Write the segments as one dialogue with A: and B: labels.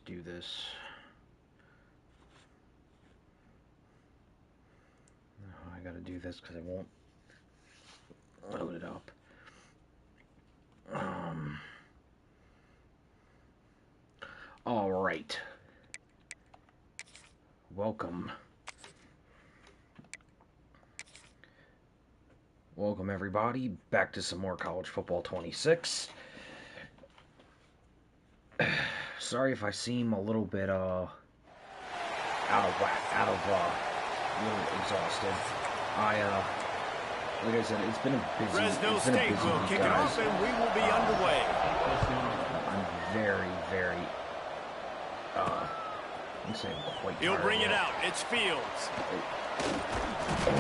A: do this. I gotta do this because I won't load it up. All right. Welcome. Welcome everybody back to some more College Football 26. Sorry if I seem a little bit out of whack, a little exhausted. Like I said, it's been a busy
B: Fresno
A: week,
B: State will kick it off and we will be underway.
A: I'm very I'm saying quite
B: He'll bring it out. It's Fields.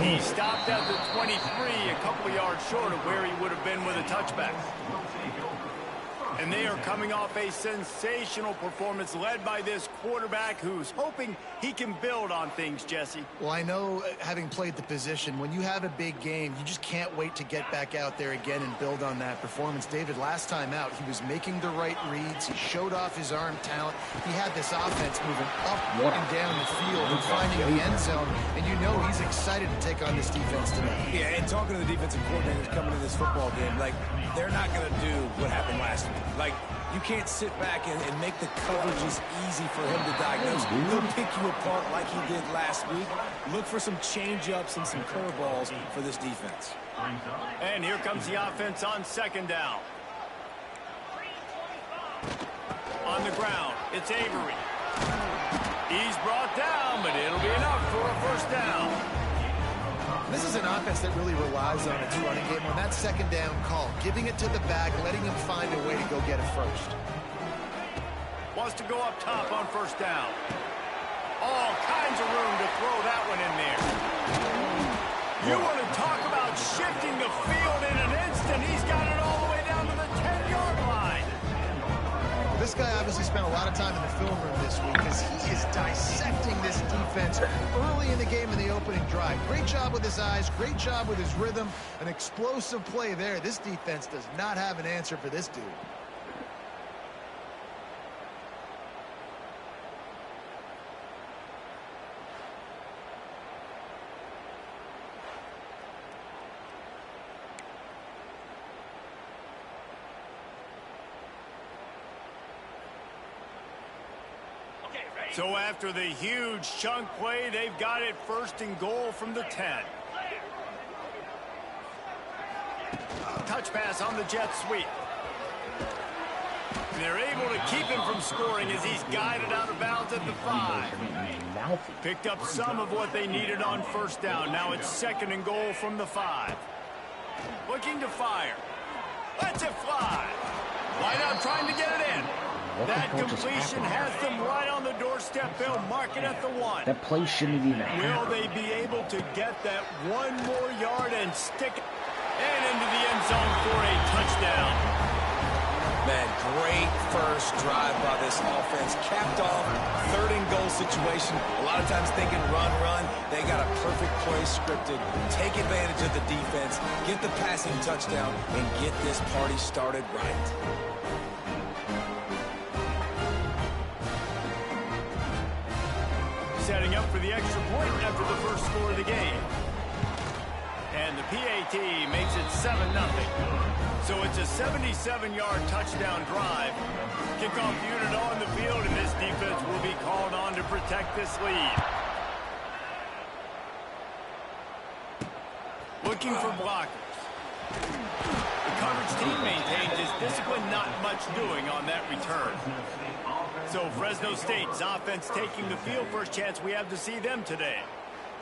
B: He stopped at the 23, a couple of yards short of where he would have been with a touchback. And they are coming off a sensational performance led by this quarterback who's hoping he can build on things, Jesse.
C: Well, I know, having played the position, when you have a big game, you just can't wait to get back out there again and build on that performance. David, last time out, he was making the right reads. He showed off his arm talent. He had this offense moving up and down the field and finding the end zone. And you know he's excited to take on this defense tonight.
D: Yeah, and talking to the defensive coordinators coming in this football game, like, they're not going to do what happened last week. Like, you can't sit back and make the coverages easy for him to diagnose. He'll pick you apart like he did last week. Look for some change-ups and some curveballs for this defense.
B: And here comes the offense on second down. On the ground, it's Avery. He's brought down, but it'll be enough for a first down.
C: This is an offense that really relies on its running game on that second down call, giving it to the back, letting him find a way to go get it first.
B: Wants to go up top on first down. All kinds of room to throw that one in there. You want to talk about shifting the field in an instant. He's got it all the way down to the 10-yard line.
C: This guy obviously spent a lot of time in the film room this week because he is dissecting this defense early in the game in the opening drive. Great job with his eyes, great job with his rhythm, an explosive play there. This defense does not have an answer for this dude.
B: So after the huge chunk play, they've got it first and goal from the 10. Touch pass on the jet sweep. And they're able to keep him from scoring as he's guided out of bounds at the 5. Picked up some of what they needed on first down. Now it's second and goal from the 5. Looking to fire. Lets it fly. Line out trying to get it in. That completion has them right on the doorstep. They'll mark it at the 1.
A: That play shouldn't even happen.
B: Will they be able to get that one more yard and stick it and into the end zone for a touchdown?
D: Man, great first drive by this offense. Capped off, third and goal situation. A lot of times thinking run. They got a perfect play scripted. Take advantage of the defense, get the passing touchdown, and get this party started right.
B: Setting up for the extra point after the first score of the game. And the PAT makes it 7-0. So it's a 77-yard touchdown drive. Kickoff unit on the field, and this defense will be called on to protect this lead. Looking for blockers. The coverage team maintains its discipline, not much doing on that return. So Fresno State's offense taking the field. First chance we have to see them today.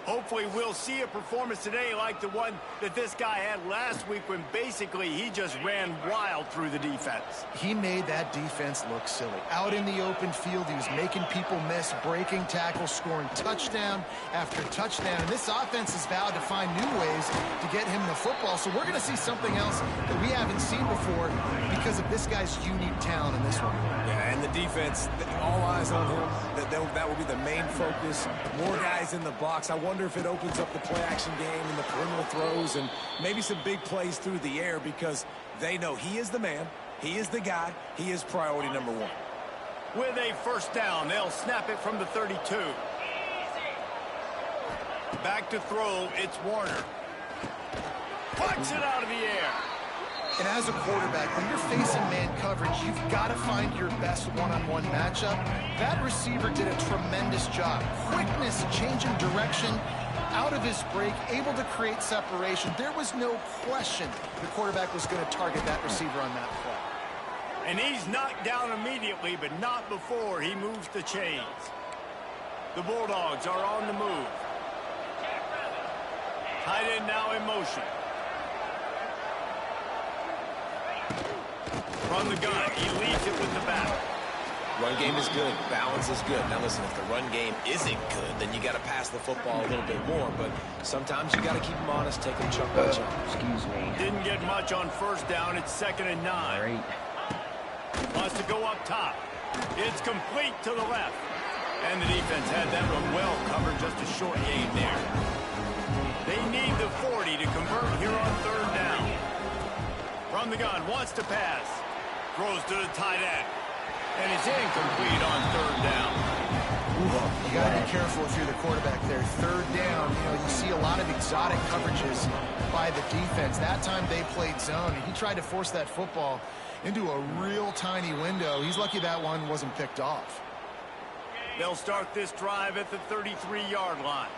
B: Hopefully we'll see a performance today like the one that this guy had last week when basically he just ran wild through the defense.
C: He made that defense look silly. Out in the open field, he was making people miss, breaking tackles, scoring touchdown after touchdown. And this offense has vowed to find new ways to get him the football. So we're going to see something else that we haven't seen before because of this guy's unique talent in this one.
D: Yeah, and the defense, all eyes on him. That will be the main focus. More guys in the box. I wonder if it opens up the play-action game and the perimeter throws and maybe some big plays through the air because they know he is the man, he is the guy, he is priority number 1.
B: With a first down, they'll snap it from the 32. Back to throw, it's Warner. Puts it out of the air.
C: And as a quarterback, when you're facing man coverage, you've got to find your best one-on-one matchup. That receiver did a tremendous job. Quickness, changing direction, out of his break, able to create separation. There was no question the quarterback was going to target that receiver on that play.
B: And he's knocked down immediately, but not before he moves the chains. The Bulldogs are on the move. Tight end now in motion. From the gun, he leads it with the back.
D: Run game is good. Balance is good. Now listen, if the run game isn't good, then you got to pass the football a little bit more. But sometimes you got to keep them honest, take them chunk by chunk.
A: Excuse me.
B: Didn't get much on first down. It's 2nd and 9.
A: All right.
B: Wants to go up top. It's complete to the left. And the defense had that one well covered, just a short gain there. They need the 40 to convert here on 3rd down. From the gun, wants to pass. Throws to the tight end. And it's incomplete on 3rd down.
C: You got to be careful if you're the quarterback there. 3rd down, you see a lot of exotic coverages by the defense. That time they played zone, and he tried to force that football into a real tiny window. He's lucky that one wasn't picked off.
B: They'll start this drive at the 33-yard line.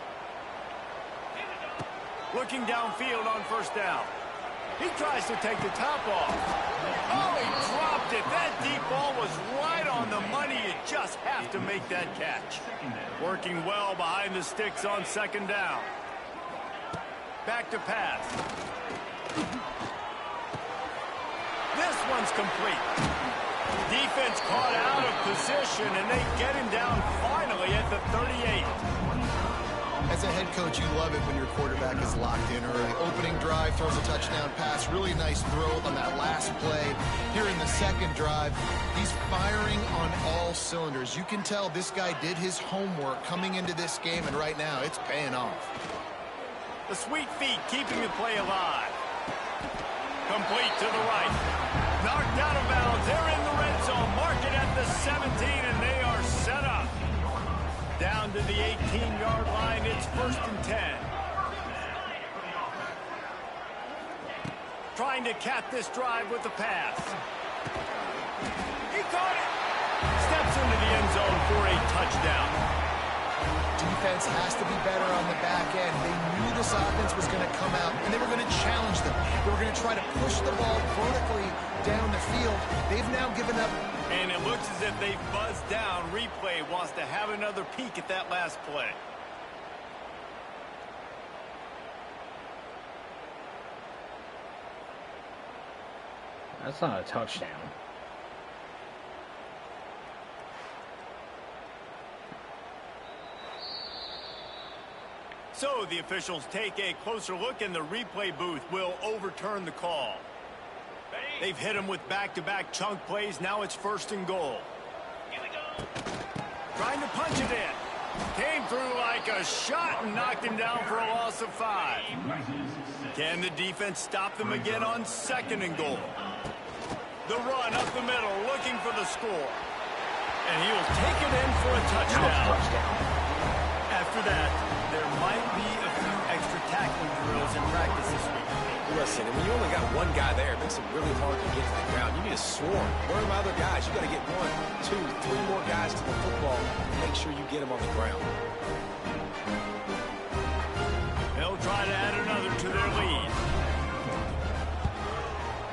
B: Looking downfield on 1st down. He tries to take the top off. Oh, he dropped it. That deep ball was right on the money. You just have to make that catch. Working well behind the sticks on 2nd down. Back to pass. This one's complete. Defense caught out of position, and they get him down finally at the 38.
C: As a head coach, you love it when your quarterback is locked in early. Opening drive, throws a touchdown pass. Really nice throw on that last play. Here in the 2nd drive, he's firing on all cylinders. You can tell this guy did his homework coming into this game, and right now it's paying off.
B: The sweet feet keeping the play alive. Complete to the right. Knocked out of bounds. They're in the red zone. Mark it at the 17, and they are set up. Down to the 18-yard line. It's 1st and 10. Trying to cap this drive with the pass. He caught it. Steps into the end zone for a touchdown.
C: Defense has to be better on the back end. They knew this offense was going to come out, and they were going to challenge them. They were going to try to push the ball vertically down the field. They've now given up.
B: And it looks as if they buzzed down. Replay wants to have another peek at that last play.
A: That's not a touchdown.
B: So the officials take a closer look, and the replay booth will overturn the call. They've hit him with back-to-back chunk plays. Now it's 1st and goal. Trying to punch it in. Came through like a shot and knocked him down for a loss of 5. Can the defense stop them again on 2nd and goal? The run up the middle, looking for the score. And he will take it in for a touchdown. After that, there might be a few extra tackling drills in practice this week.
D: Listen, and when you only got one guy there, it makes it really hard to get to the ground. You need a swarm. Where are my other guys? You got to get 1, 2, 3 more guys to the football. Make sure you get them on the ground.
B: They'll try to add another to their lead.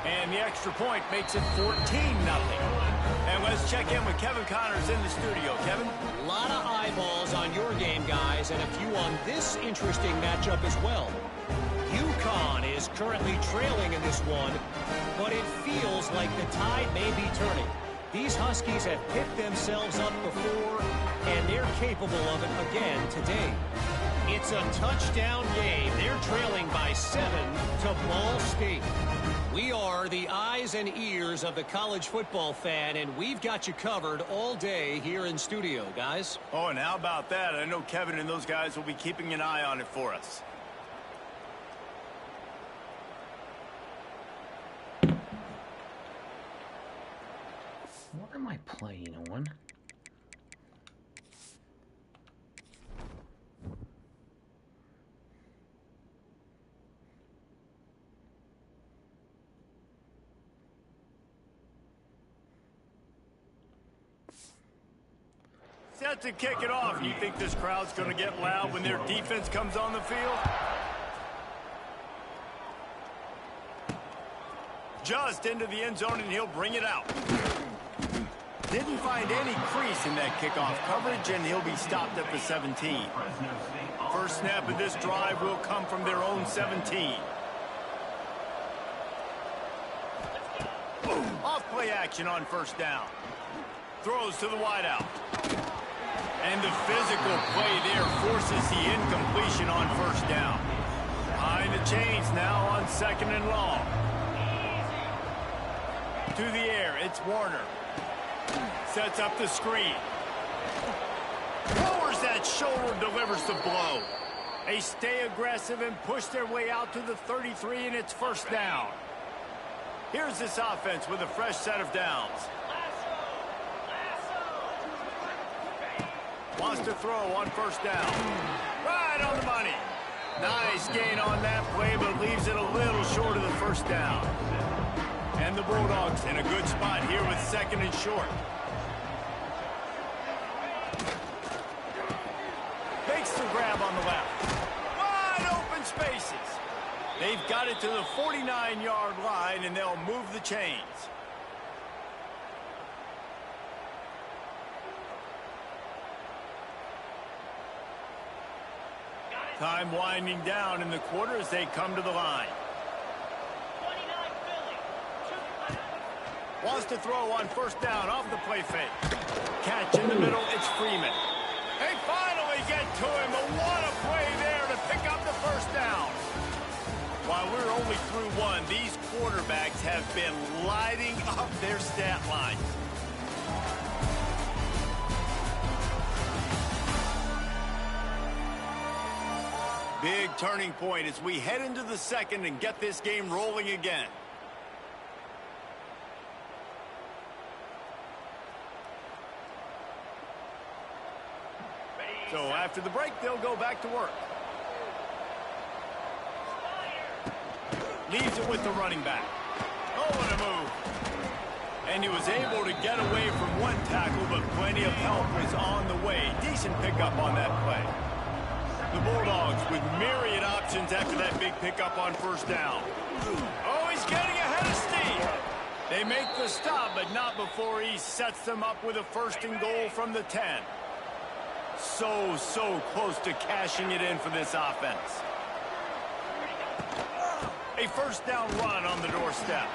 B: And the extra point makes it 14-0. And let's check in with Kevin Connors in the studio. Kevin?
E: A lot of eyeballs on your game, guys, and a few on this interesting matchup as well. UConn is currently trailing in this one, but it feels like the tide may be turning. These Huskies have picked themselves up before, and they're capable of it again today. It's a touchdown game. They're trailing by 7 to Ball State. We are the eyes and ears of the college football fan, and we've got you covered all day here in studio, guys.
B: Oh, and how about that? I know Kevin and those guys will be keeping an eye on it for us.
A: What am I playing on?
B: Set to kick it off. You think this crowd's going to get loud when their defense comes on the field? Just into the end zone, and he'll bring it out. Didn't find any crease in that kickoff coverage, and he'll be stopped at the 17. First snap of this drive will come from their own 17. Off play action on first down. Throws to the wideout. And the physical play there forces the incompletion on first down. Behind the chains now on 2nd and long. To the air, it's Warner. Sets up the screen. Lowers that shoulder, delivers the blow. They stay aggressive and push their way out to the 33, and it's first down. Here's this offense with a fresh set of downs. Wants to throw on first down. Right on the money. Nice gain on that play, but leaves it a little short of the first down. And the Bulldogs in a good spot here with 2nd and short. Makes the grab on the left. Wide open spaces. They've got it to the 49-yard line, and they'll move the chains. Time winding down in the quarter as they come to the line. Wants to throw on first down off the play fake. Catch in the middle, it's Freeman. They finally get to him, but what a play there to pick up the first down. While we're only through one, these quarterbacks have been lighting up their stat line. Big turning point as we head into the second and get this game rolling again. So after the break, they'll go back to work. Leaves it with the running back. Oh, what a move. And he was able to get away from one tackle, but plenty of help was on the way. Decent pickup on that play. The Bulldogs with myriad options after that big pickup on first down. Oh, he's getting ahead of steam. They make the stop, but not before he sets them up with a 1st and goal from the 10. So close to cashing it in for this offense. A first down run on the doorstep.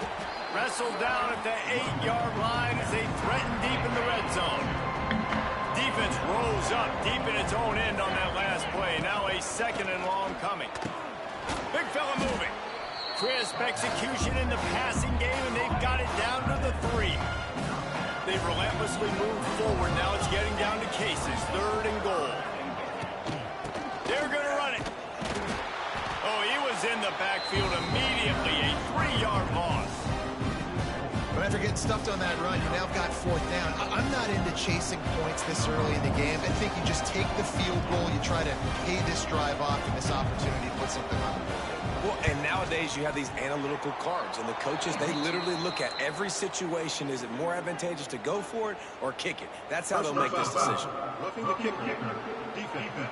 B: Wrestled down at the 8-yard line as they threaten deep in the red zone. Defense rose up deep in its own end on that last play. Now a 2nd and long coming. Big fella moving. Crisp execution in the passing game, and they've got it down to the 3. They've relentlessly moved forward. Now it's getting down to cases. 3rd and goal. They're going to run it. Oh, he was in the backfield immediately. A 3-yard loss.
C: But after getting stuffed on that run, you now got 4th down. I'm not into chasing points this early in the game. I think you just take the field goal. You try to pay this drive off and this opportunity to put something on the board.
D: Well, and nowadays you have these analytical cards, and the coaches, they literally look at every situation. Is it more advantageous to go for it or kick it? That's how they'll make this decision.
F: Looking to kick defense.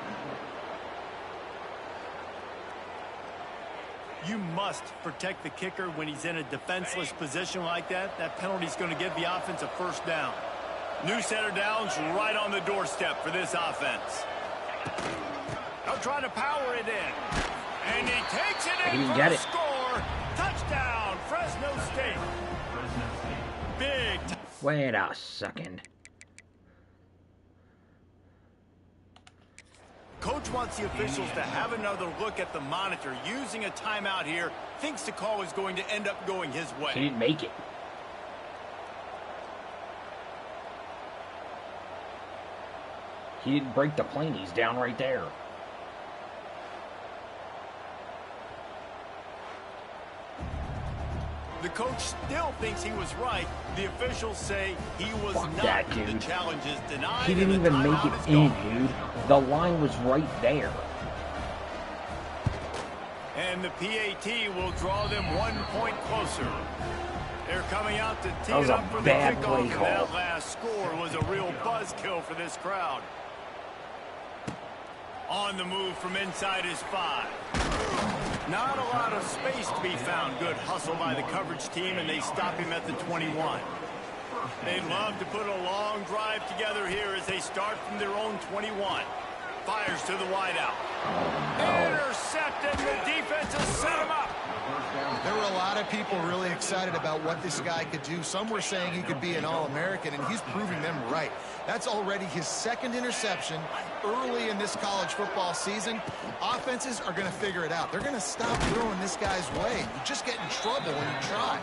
B: You must protect the kicker when he's in a defenseless position like that. That penalty's going to give the offense a first down. New set of downs right on the doorstep for this offense. They'll try to power it in. And he takes it in for the score. Touchdown, Fresno State. Big.
A: Wait a second.
B: Coach wants the officials to have another look at the monitor. Using a timeout here, thinks the call is going to end up going his way.
A: He didn't make it. He didn't break the plane. He's down right there.
B: The coach still thinks he was right. The officials say he was
A: Fuck
B: not.
A: that, dude.
B: The challenge is denied.
A: He didn't even make it in, dude. The line was right there.
B: And the PAT will draw them 1 point closer. They're coming out to tee
A: That was
B: it
A: a
B: up for the
A: bad
B: kickoff,
A: play
B: and
A: call.
B: that last score was a real buzzkill for this crowd. On the move from inside his 5. Not a lot of space to be found. Good hustle by the coverage team, and they stop him at the 21. They'd love to put a long drive together here as they start from their own 21. Fires to the wideout. Intercepted. The defense has set him up.
C: There were a lot of people really excited about what this guy could do. Some were saying he could be an All-American, and he's proving them right. That's already his 2nd interception early in this college football season. Offenses are going to figure it out. They're going to stop throwing this guy's way. You just get in trouble when you try.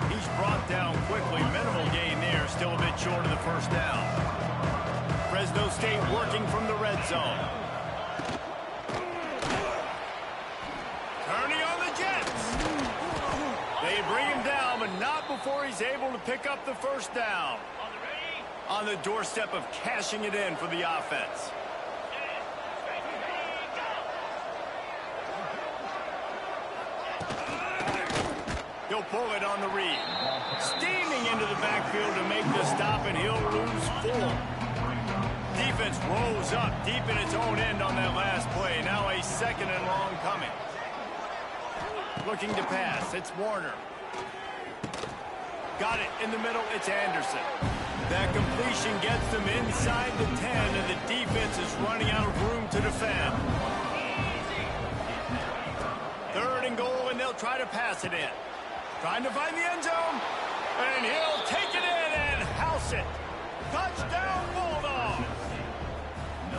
B: He's brought down quickly. Minimal gain there. Still a bit short of the first down. Fresno State working from the red zone. Turning on the Jets. They bring him down, but not before he's able to pick up the first down. On the doorstep of cashing it in for the offense. He'll pull it on the read. Steaming into the backfield to make the stop, and he'll lose 4. Defense rose up deep in its own end on that last play. Now a 2nd and long coming. Looking to pass. It's Warner. Got it in the middle. It's Anderson. That completion gets them inside the 10, and the defense is running out of room to defend. 3rd and goal, and they'll try to pass it in. Trying to find the end zone, and he'll take it in and house it. Touchdown, Bulldogs.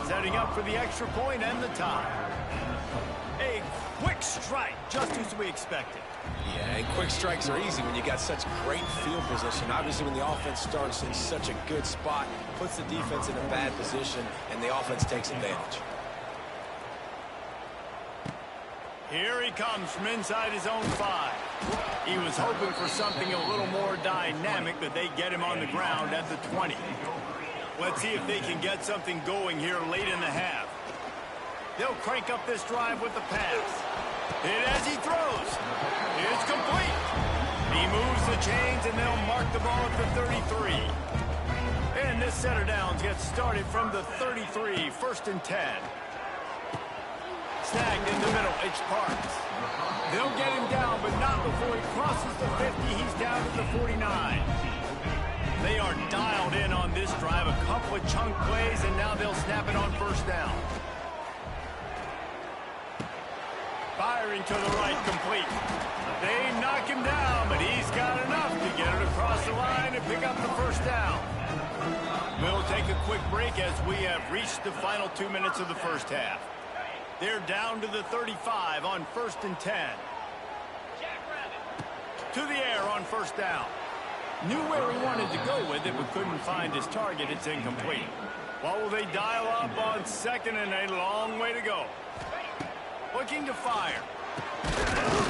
B: Setting up for the extra point and the tie. A quick strike, just as we expected.
D: Yeah, and quick strikes are easy when you got such great field position. Obviously, when the offense starts in such a good spot, puts the defense in a bad position, and the offense takes advantage.
B: Here he comes from inside his own 5. He was hoping for something a little more dynamic, but they get him on the ground at the 20. Let's see if they can get something going here late in the half. They'll crank up this drive with the pass. And as he throws, it's complete. He moves the chains, and they'll mark the ball at the 33. And this set of downs gets started from the 33, 1st and 10. Snagged in the middle, it's Parks. They'll get him down, but not before he crosses the 50. He's down to the 49. They are dialed in on this drive. A couple of chunk plays, and now they'll snap it on 1st down. Firing to the right, complete. They knock him down, but he's got enough to get it across the line and pick up the 1st down. We'll take a quick break as we have reached the final 2 minutes of the first half. They're down to the 35 on 1st and 10. To the air on 1st down. Knew where he wanted to go with it, but couldn't find his target. It's incomplete. What will they dial up on 2nd, and a long way to go? Looking to fire.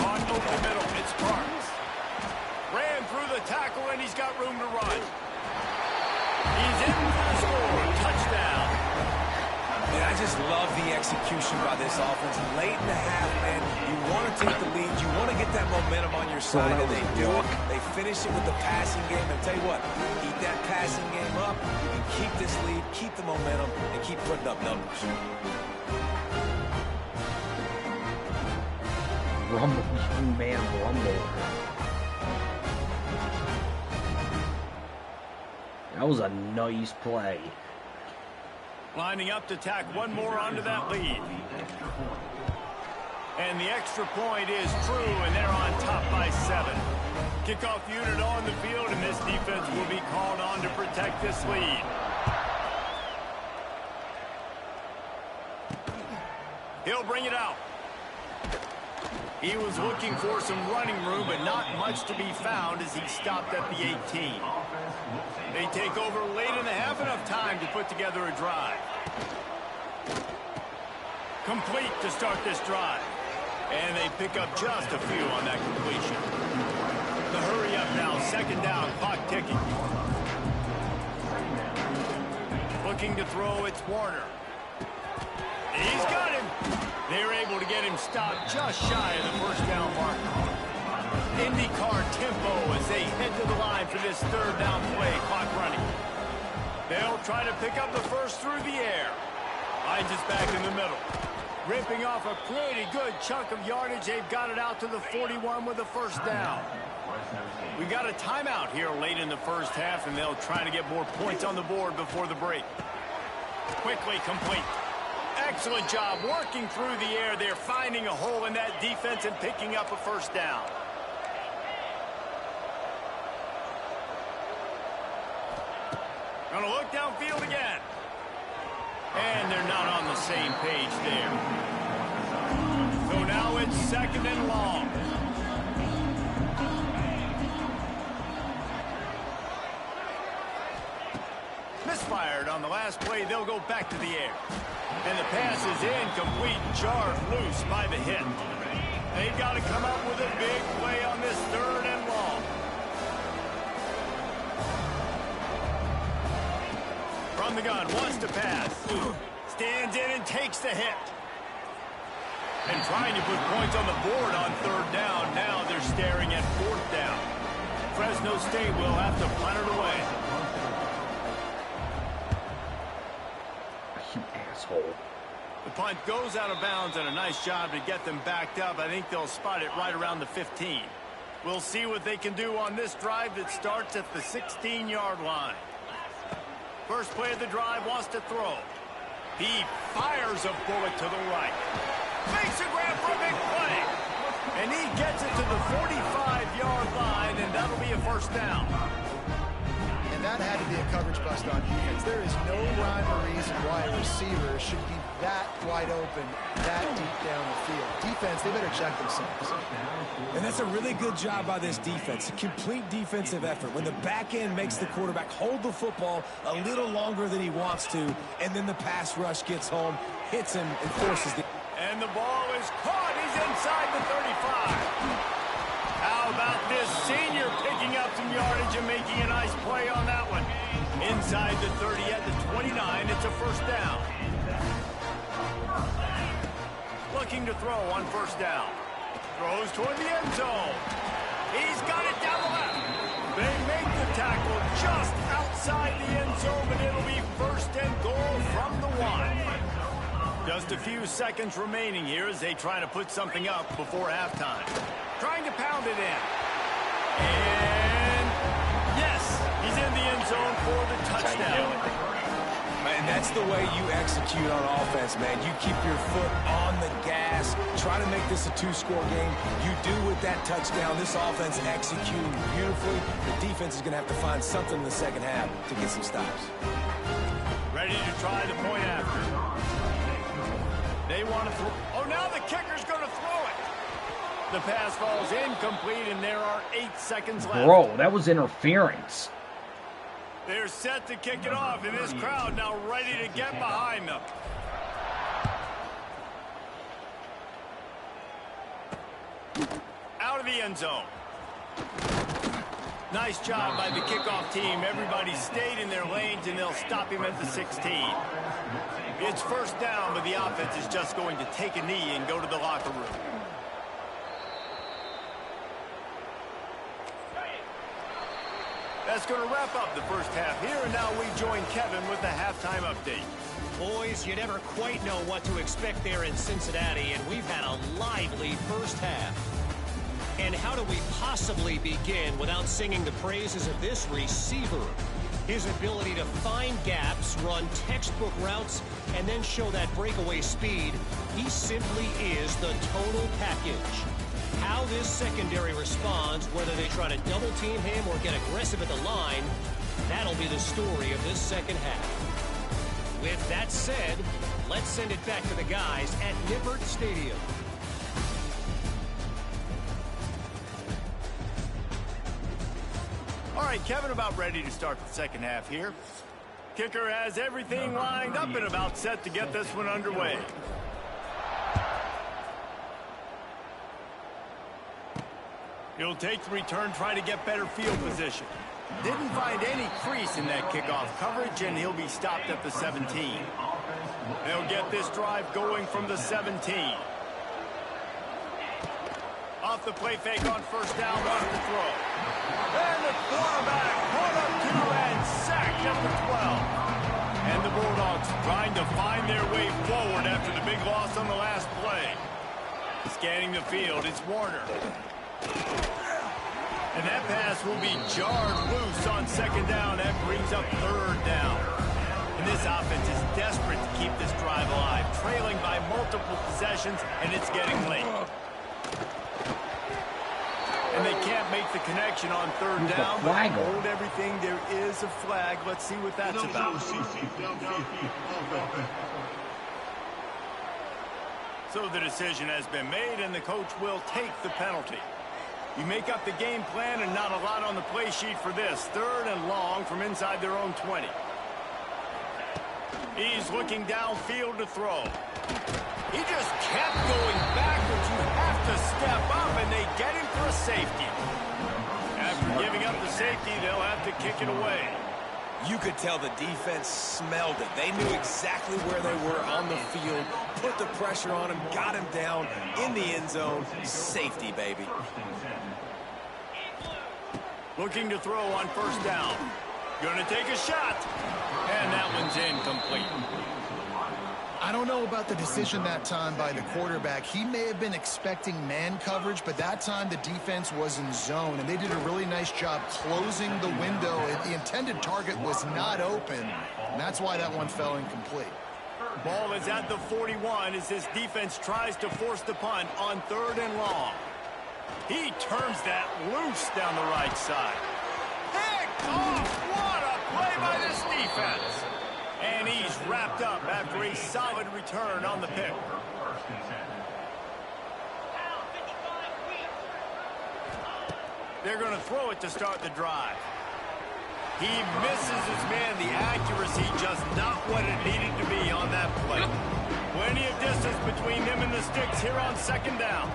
B: On open middle, it's Parks. Ran through the tackle, and he's got room to run. He's in for the score. Touchdown.
D: Man, I just love the execution by this offense. Late in the half, man, you want to take the lead. You want to get that momentum on your side, and they do it. They finish it with the passing game. And tell you what, keep that passing game up. You can keep this lead, keep the momentum, and keep putting up numbers.
A: Rumble, man, rumble. That was a nice play.
B: Lining up to tack one more onto that lead. And the extra point is true, and they're on top by 7. Kickoff unit on the field, and this defense will be called on to protect this lead. He'll bring it out. He was looking for some running room, but not much to be found as he stopped at the 18. They take over late in the half, enough time to put together a drive. Complete to start this drive. And they pick up just a few on that completion. The hurry up now, 2nd down, clock ticking. Looking to throw, it's Warner. He's got him. They're able to get him stopped just shy of the 1st down mark. IndyCar tempo as they head to the line for this third down play, clock running. They'll try to pick up the first through the air. Hines is back in the middle. Ripping off a pretty good chunk of yardage. They've got it out to the 41 with a first down. We got a timeout here late in the first half, and they'll try to get more points on the board before the break. Quickly complete. Excellent job working through the air. They're finding a hole in that defense and picking up a first down. Gonna look downfield again. And they're not on the same page there. So now it's second and long. Misfired on the last play. They'll go back to the air. And the pass is incomplete, jarred loose by the hit. They've got to come up with a big play on this third and long. From the gun, wants to pass. Stands in and takes the hit. And trying to put points on the board on third down. Now they're staring at fourth down. Fresno State will have to punt it away.
A: You asshole.
B: The punt goes out of bounds, and a nice job to get them backed up. I think they'll spot it right around the 15. We'll see what they can do on this drive that starts at the 16-yard line. First play of the drive, wants to throw. He fires a bullet to the right. Makes a grab for a big play. And he gets it to the 45-yard line, and that'll be a first down.
C: And that had to be a coverage bust on defense. There is no rhyme or reason why a receiver should be that wide open, that deep down the field. Defense, they better check themselves.
D: And that's a really good job by this defense. A complete defensive effort. When the back end makes the quarterback hold the football a little longer than he wants to, and then the pass rush gets home, hits him, and forces the...
B: And the ball is caught. He's inside the 35. How about this senior picking up some yardage and making a nice play on that one? Inside the 30 at the 29, it's a first down. Looking to throw on first down. Throws toward the end zone. He's got it down the left. They make the tackle just outside the end zone, but it'll be first and goal from the 1. Just a few seconds remaining here as they try to put something up before halftime. Trying to pound it in. And yes, he's in the end zone for the touchdown.
D: And that's the way you execute on offense, man. You keep your foot on the gas. Try to make this a two-score game. You do with that touchdown. This offense executing beautifully. The defense is going to have to find something in the second half to get some stops.
B: Ready to try the point after. They want to throw. Oh, now the kicker's going to throw it. The pass falls incomplete, and there are 8 seconds left.
A: Bro, that was interference.
B: They're set to kick it off, and this crowd now ready to get behind them. Out of the end zone. Nice job by the kickoff team. Everybody stayed in their lanes, and they'll stop him at the 16. It's first down, but the offense is just going to take a knee and go to the locker room. That's going to wrap up the first half here, and now we join Kevin with the halftime update.
E: Boys, you never quite know what to expect there in Cincinnati, and we've had a lively first half. And how do we possibly begin without singing the praises of this receiver? His ability to find gaps, run textbook routes, and then show that breakaway speed. He simply is the total package. How this secondary responds, whether they try to double-team him or get aggressive at the line, that'll be the story of this second half. With that said, let's send it back to the guys at Nippert Stadium.
B: All right, Kevin, about ready to start the second half here. Kicker has everything lined up and about set to get this one underway. He'll take the return, try to get better field position. Didn't find any crease in that kickoff coverage, and he'll be stopped at the 17. They'll get this drive going from the 17. Off the play fake on first down, wants to throw. And the quarterback pulled up 2 and sacked at the 12. And the Bulldogs trying to find their way forward after the big loss on the last play. Scanning the field, it's Warner. And that pass will be jarred loose on second down. That brings up third down. And this offense is desperate to keep this drive alive, trailing by multiple possessions, and it's getting late. And they can't make the connection on third down. But hold everything. There is a flag. Let's see what that's about. So the decision has been made, and the coach will take the penalty. You make up the game plan, and not a lot on the play sheet for this. Third and long from inside their own 20. He's looking downfield to throw. He just kept going backwards. You have to step up, and they get him for a safety. After giving up the safety, they'll have to kick it away.
D: You could tell the defense smelled it. They knew exactly where they were on the field, put the pressure on him, got him down in the end zone. Safety, baby.
B: Looking to throw on first down. Gonna take a shot. And that one's incomplete.
C: I don't know about the decision that time by the quarterback. He may have been expecting man coverage, but that time the defense was in zone, and they did a really nice job closing the window. The intended target was not open, and that's why that one fell incomplete.
B: Ball is at the 41 as this defense tries to force the punt on third and long. He turns that loose down the right side. Picked off! What a play by this defense! And he's wrapped up after a solid return on the pick. They're going to throw it to start the drive. He misses his man. The accuracy just not what it needed to be on that play. Plenty of distance between him and the sticks here on second down.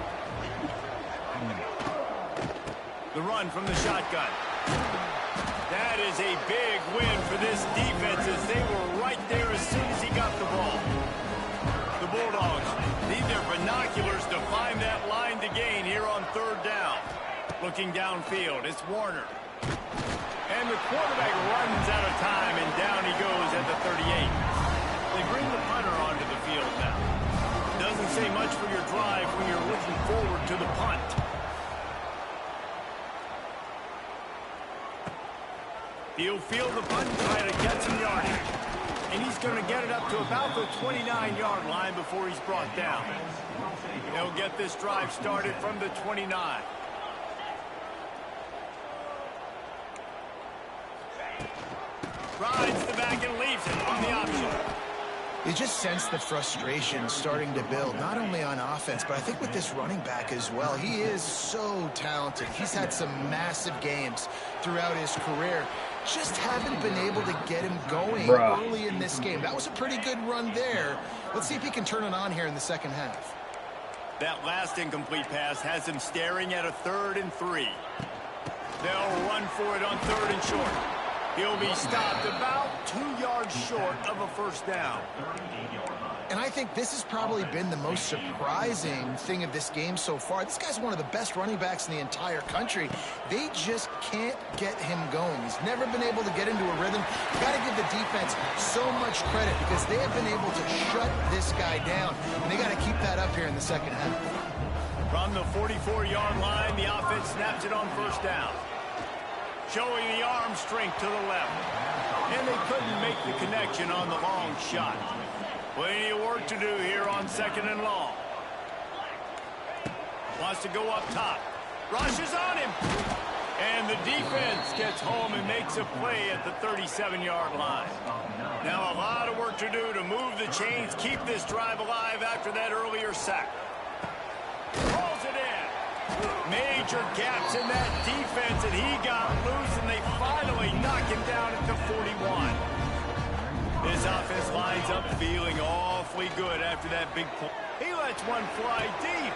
B: The run from the shotgun. That is a big win for this defense as they were right there as soon as he got the ball. The Bulldogs need their binoculars to find that line to gain here on third down. Looking downfield, it's Warner. And the quarterback runs out of time, and down he goes at the 38. They bring the punter onto the field now. Doesn't say much for your drive when you're looking forward to the punt. He'll field the punt and try to get some yardage. And he's going to get it up to about the 29-yard line before he's brought down. They'll get this drive started from the 29. Rides the back and leaves it on the option.
C: You just sense the frustration starting to build, not only on offense, but I think with this running back as well. He is so talented. He's had some massive games throughout his career. Just haven't been able to get him going early in this game. That was a pretty good run there. Let's see if he can turn it on here in the second half.
B: That last incomplete pass has him staring at a 3rd and 3. They'll run for it on 3rd and short. He'll be stopped about 2 yards short of a first down.
C: And I think this has probably been the most surprising thing of this game so far. This guy's one of the best running backs in the entire country. They just can't get him going. He's never been able to get into a rhythm. You've got to give the defense so much credit because they have been able to shut this guy down. And they got to keep that up here in the second half.
B: From the 44-yard line, the offense snaps it on first down. Showing the arm strength to the left. And they couldn't make the connection on the long shot. Plenty of work to do here on 2nd and long. Wants to go up top. Rushes on him. And the defense gets home and makes a play at the 37-yard line. Now a lot of work to do to move the chains, keep this drive alive after that earlier sack. Rolls it in. Major gaps in that defense, and he got loose, and they finally knock him down at the 41. This offense lines up feeling awfully good after that big pull. He lets one fly deep.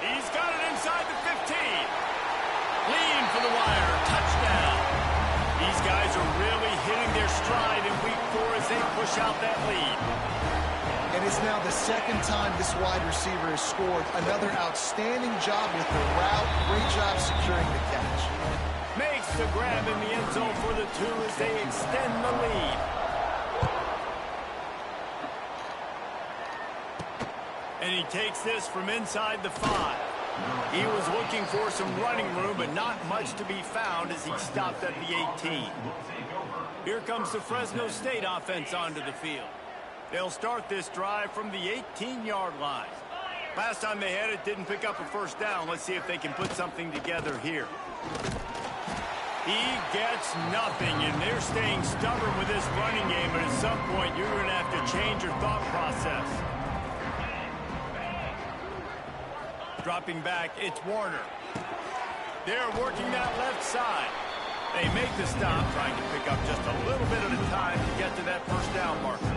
B: He's got it inside the 15. Lean for the wire. Touchdown. These guys are really hitting their stride in week 4 as they push out that lead.
C: And it's now the second time this wide receiver has scored. Another outstanding job with the route. Great job securing the catch.
B: Makes the grab in the end zone for the 2 as they extend the lead. And he takes this from inside the 5. He was looking for some running room, but not much to be found as he stopped at the 18. Here comes the Fresno State offense onto the field. They'll start this drive from the 18-yard line. Last time they had it, didn't pick up a first down. Let's see if they can put something together here. He gets nothing, and they're staying stubborn with this running game, but at some point, you're going to have to change your thought process. Dropping back, it's Warner. They're working that left side. They make the stop, trying to pick up just a little bit at a time to get to that first down marker.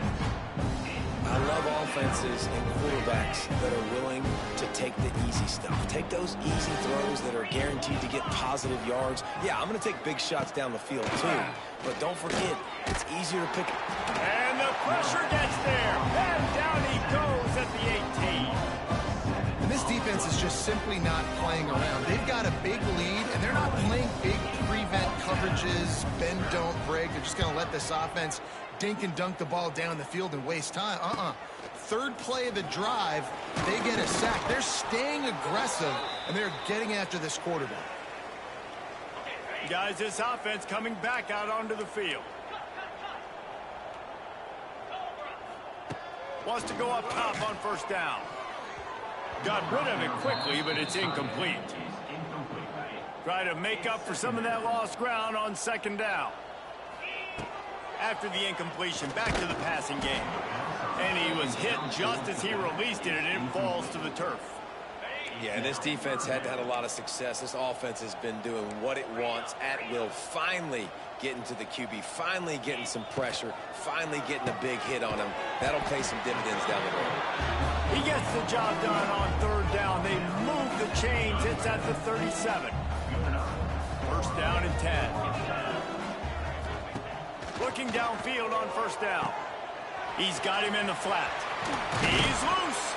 D: I love offenses and quarterbacks that are willing to take the easy stuff. Take those easy throws that are guaranteed to get positive yards. Yeah, I'm going to take big shots down the field too. But don't forget, it's easier to pick.
B: And the pressure gets there. And down he goes at the 18.
C: And this defense is just simply not playing around. They've got a big lead, and they're not playing big prevent coverages, bend, don't break. They're just going to let this offense dink and dunk the ball down the field and waste time. Third play of the drive, they get a sack. They're staying aggressive, and they're getting after this quarterback.
B: Guys, this offense coming back out onto the field. Wants to go up top on first down. Got rid of it quickly, but it's incomplete. Try to make up for some of that lost ground on second down. After the incompletion, back to the passing game. And he was hit just as he released it, and it falls to the turf.
D: Yeah, this defense had a lot of success. This offense has been doing what it wants at will. Finally getting to the QB, finally getting some pressure, finally getting a big hit on him. That'll pay some dividends down the road.
B: He gets the job done on third down. They move the chains. It's at the 37. First down and 10. Looking downfield on first down. He's got him in the flat. He's loose.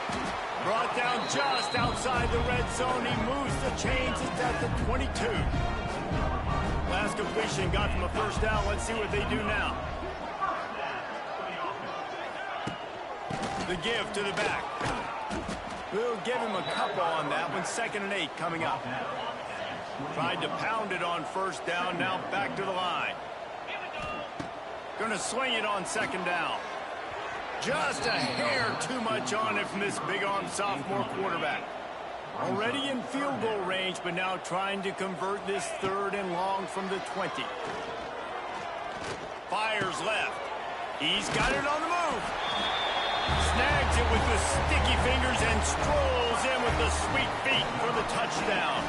B: Brought down just outside the red zone. He moves the chains. It's at the 22. Last completion got him a first down. Let's see what they do now. The give to the back. We'll give him a couple on that one. 2nd and 8 coming up. Tried to pound it on first down. Now back to the line. Going to swing it on second down. Just a hair too much on it from this big-arm sophomore quarterback. Already in field goal range, but now trying to convert this 3rd and long from the 20. Fires left. He's got it on the move. Snags it with the sticky fingers and strolls in with the sweet feet for the touchdown.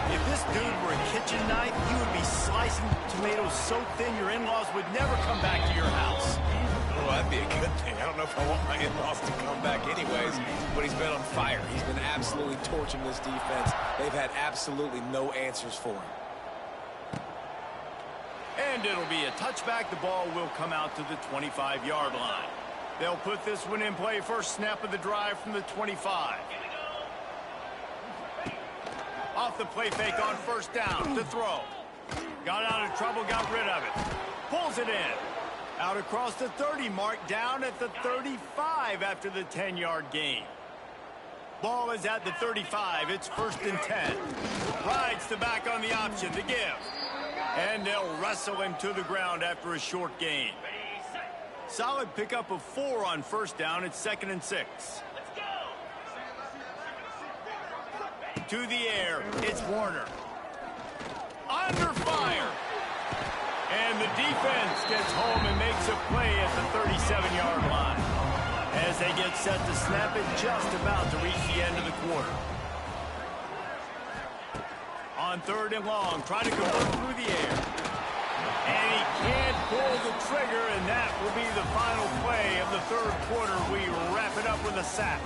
B: If this dude were a kitchen knife, you would be slicing tomatoes so thin your in-laws would never come back to your house.
D: Well, that'd be a good thing. I don't know if I want my in-laws to come back anyways, but he's been on fire. He's been absolutely torching this defense. They've had absolutely no answers for him.
B: And it'll be a touchback. The ball will come out to the 25-yard line. They'll put this one in play. First snap of the drive from the 25. Off the play fake on first down to throw. Got out of trouble, got rid of it. Pulls it in. Out across the 30 mark, down at the 35 after the 10-yard gain. Ball is at the 35. It's 1st and 10. Rides the back on the option to give. And they'll wrestle him to the ground after a short gain. Solid pickup of 4 on first down. It's 2nd and 6. To the air, it's Warner. Under fire. And the defense gets home and makes a play at the 37-yard line. As they get set to snap it, just about to reach the end of the quarter. On 3rd and long, trying to convert through the air. And he can't pull the trigger, and that will be the final play of the 3rd quarter. We wrap it up with a sack.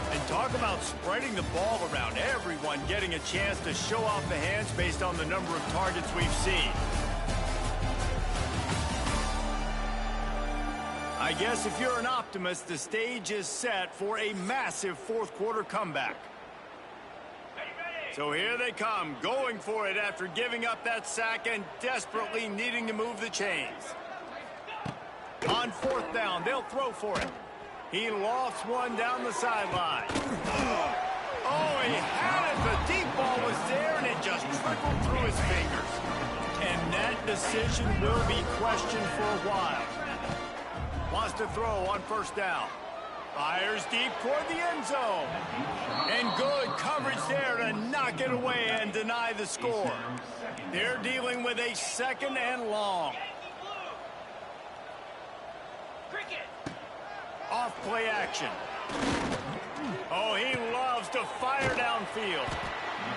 B: And talk about spreading the ball around. Everyone getting a chance to show off the hands based on the number of targets we've seen. I guess if you're an optimist, the stage is set for a massive fourth quarter comeback. So here they come, going for it after giving up that sack and desperately needing to move the chains. On fourth down, they'll throw for it. He lofts one down the sideline. Oh, he had it. The deep ball was there, and it just trickled through his fingers. And that decision will be questioned for a while. Wants to throw on first down. Fires deep toward the end zone. And good coverage there to knock it away and deny the score. They're dealing with a second and long. Off play action. Oh, he loves to fire downfield.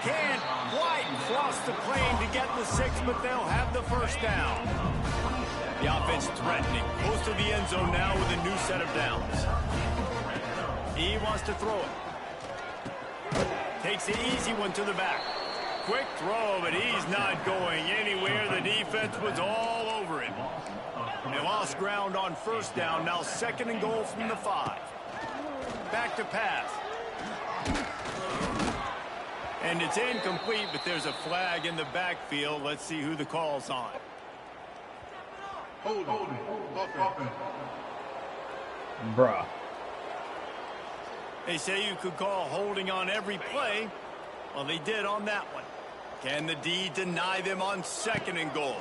B: Can't quite cross the plane to get the 6, but they'll have the first down. The offense threatening, close to the end zone now with a new set of downs. He wants to throw it. Takes the easy one to the back. Quick throw, but he's not going anywhere. The defense was all over him. They lost ground on first down. Now second and goal from the 5. Back to pass. And it's incomplete, but there's a flag in the backfield. Let's see who the call's on.
F: Hold.
A: Bruh.
B: They say you could call holding on every play. Well, they did on that one. Can the D deny them on second and goal?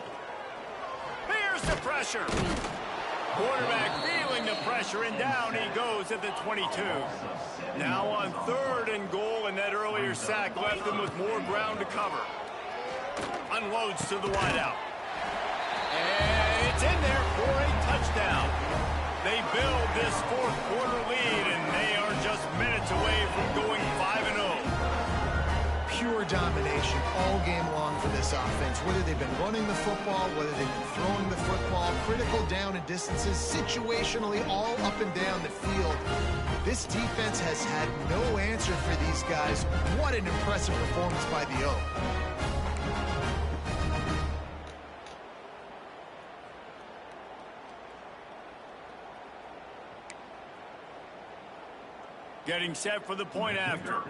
B: Here's the pressure. Quarterback feeling the pressure, and down he goes at the 22. Now on third and goal, and that earlier sack left them with more ground to cover. Unloads to the wideout. And it's in there for a touchdown. They build this fourth quarter lead, and they are just minutes away from going 5-0.
C: Pure domination all game long for this offense. Whether they've been running the football, whether they've been throwing the football, critical down and distances, situationally all up and down the field. This defense has had no answer for these guys. What an impressive performance by the O.
B: Getting set for the point after.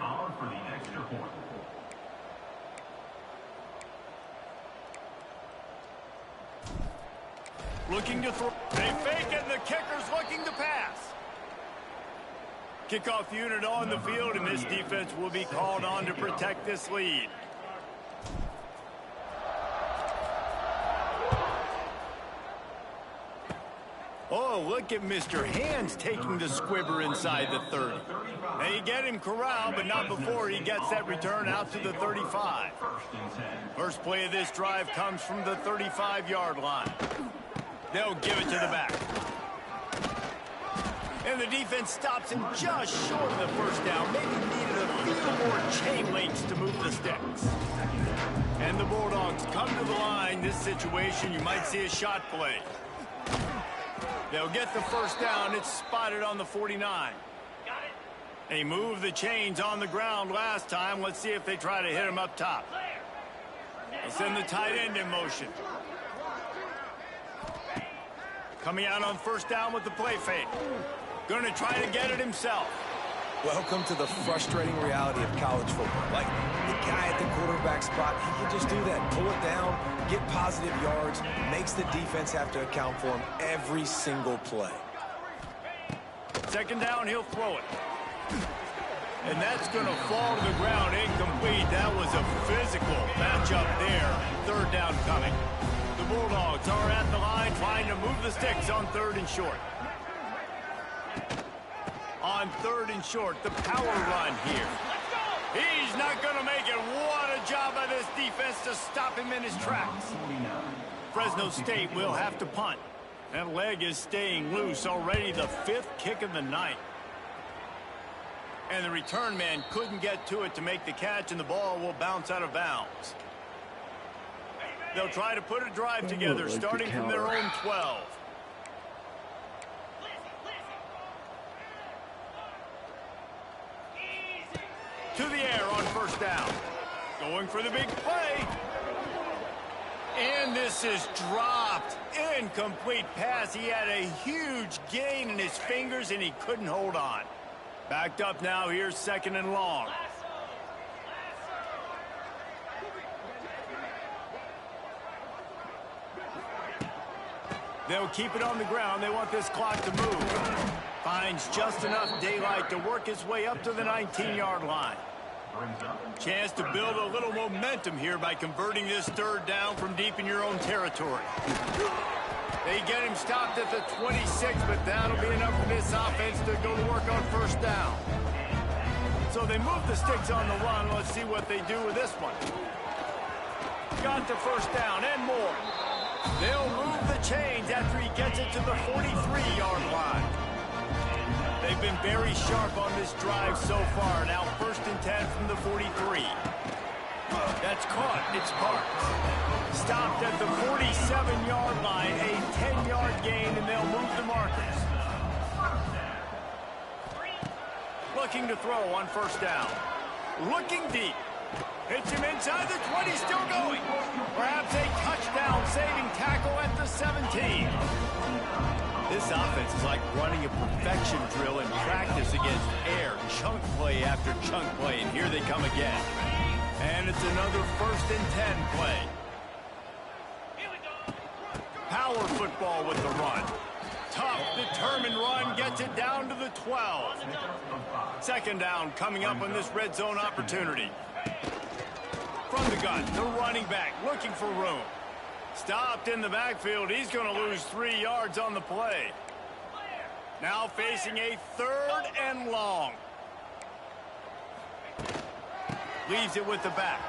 B: Looking to throw. They fake it, and the kicker's looking to pass. Kickoff unit on the field, and this defense will be called on to protect this lead. Oh, look at Mr. Hands taking the squibber inside the 30. They get him corralled, but not before he gets that return out to the 35. First play of this drive comes from the 35-yard line. They'll give it to the back. And the defense stops him just short of the first down. Maybe needed a few more chain links to move the sticks. And the Bulldogs come to the line. This situation, you might see a shot play. They'll get the first down. It's spotted on the 49. They moved the chains on the ground last time. Let's see if they try to hit him up top. They'll send the tight end in motion. Coming out on first down with the play fake. Going to try to get it himself.
D: Welcome to the frustrating reality of college football. Like, the guy at the quarterback spot, he can just do that. Pull it down, get positive yards, makes the defense have to account for him every single play.
B: Second down, he'll throw it. And that's going to fall to the ground incomplete. That was a physical matchup there. Third down coming. The Bulldogs are at the line trying to move the sticks on third and short. On third and short, the power run here. He's not going to make it. What a job by this defense to stop him in his tracks. Fresno State will have to punt. That leg is staying loose. Already the 5th kick of the night. And the return man couldn't get to it to make the catch, and the ball will bounce out of bounds. They'll try to put a drive together, starting from their own 12. To the air on first down. Going for the big play. And this is dropped. Incomplete pass. He had a huge gain in his fingers, and he couldn't hold on. Backed up now. Here's 2nd and long. They'll keep it on the ground. They want this clock to move. Finds just enough daylight to work his way up to the 19-yard line. Chance to build a little momentum here by converting this 3rd down from deep in your own territory. They get him stopped at the 26, but that'll be enough for this offense to go to work on 1st down. So they move the sticks on the run. Let's see what they do with this one. Got the 1st down and more. They'll move the chains after he gets it to the 43-yard line. They've been very sharp on this drive so far. Now 1st and 10 from the 43. That's caught. It's parked. Stopped at the 47-yard line. A 10-yard gain, and they'll move the markers. Looking to throw on 1st down. Looking deep. Hits him inside the 20, still going. Perhaps a touchdown-saving tackle at the 17. This offense is like running a perfection drill in practice against air. Chunk play after chunk play, and here they come again. And it's another 1st and 10 play. Power football with the run. Tough, determined run, gets it down to the 12. 2nd down coming up on this red zone opportunity. From the gun, the running back looking for room. Stopped in the backfield. He's going to lose 3 yards on the play. Now facing a 3rd and long. Leaves it with the back.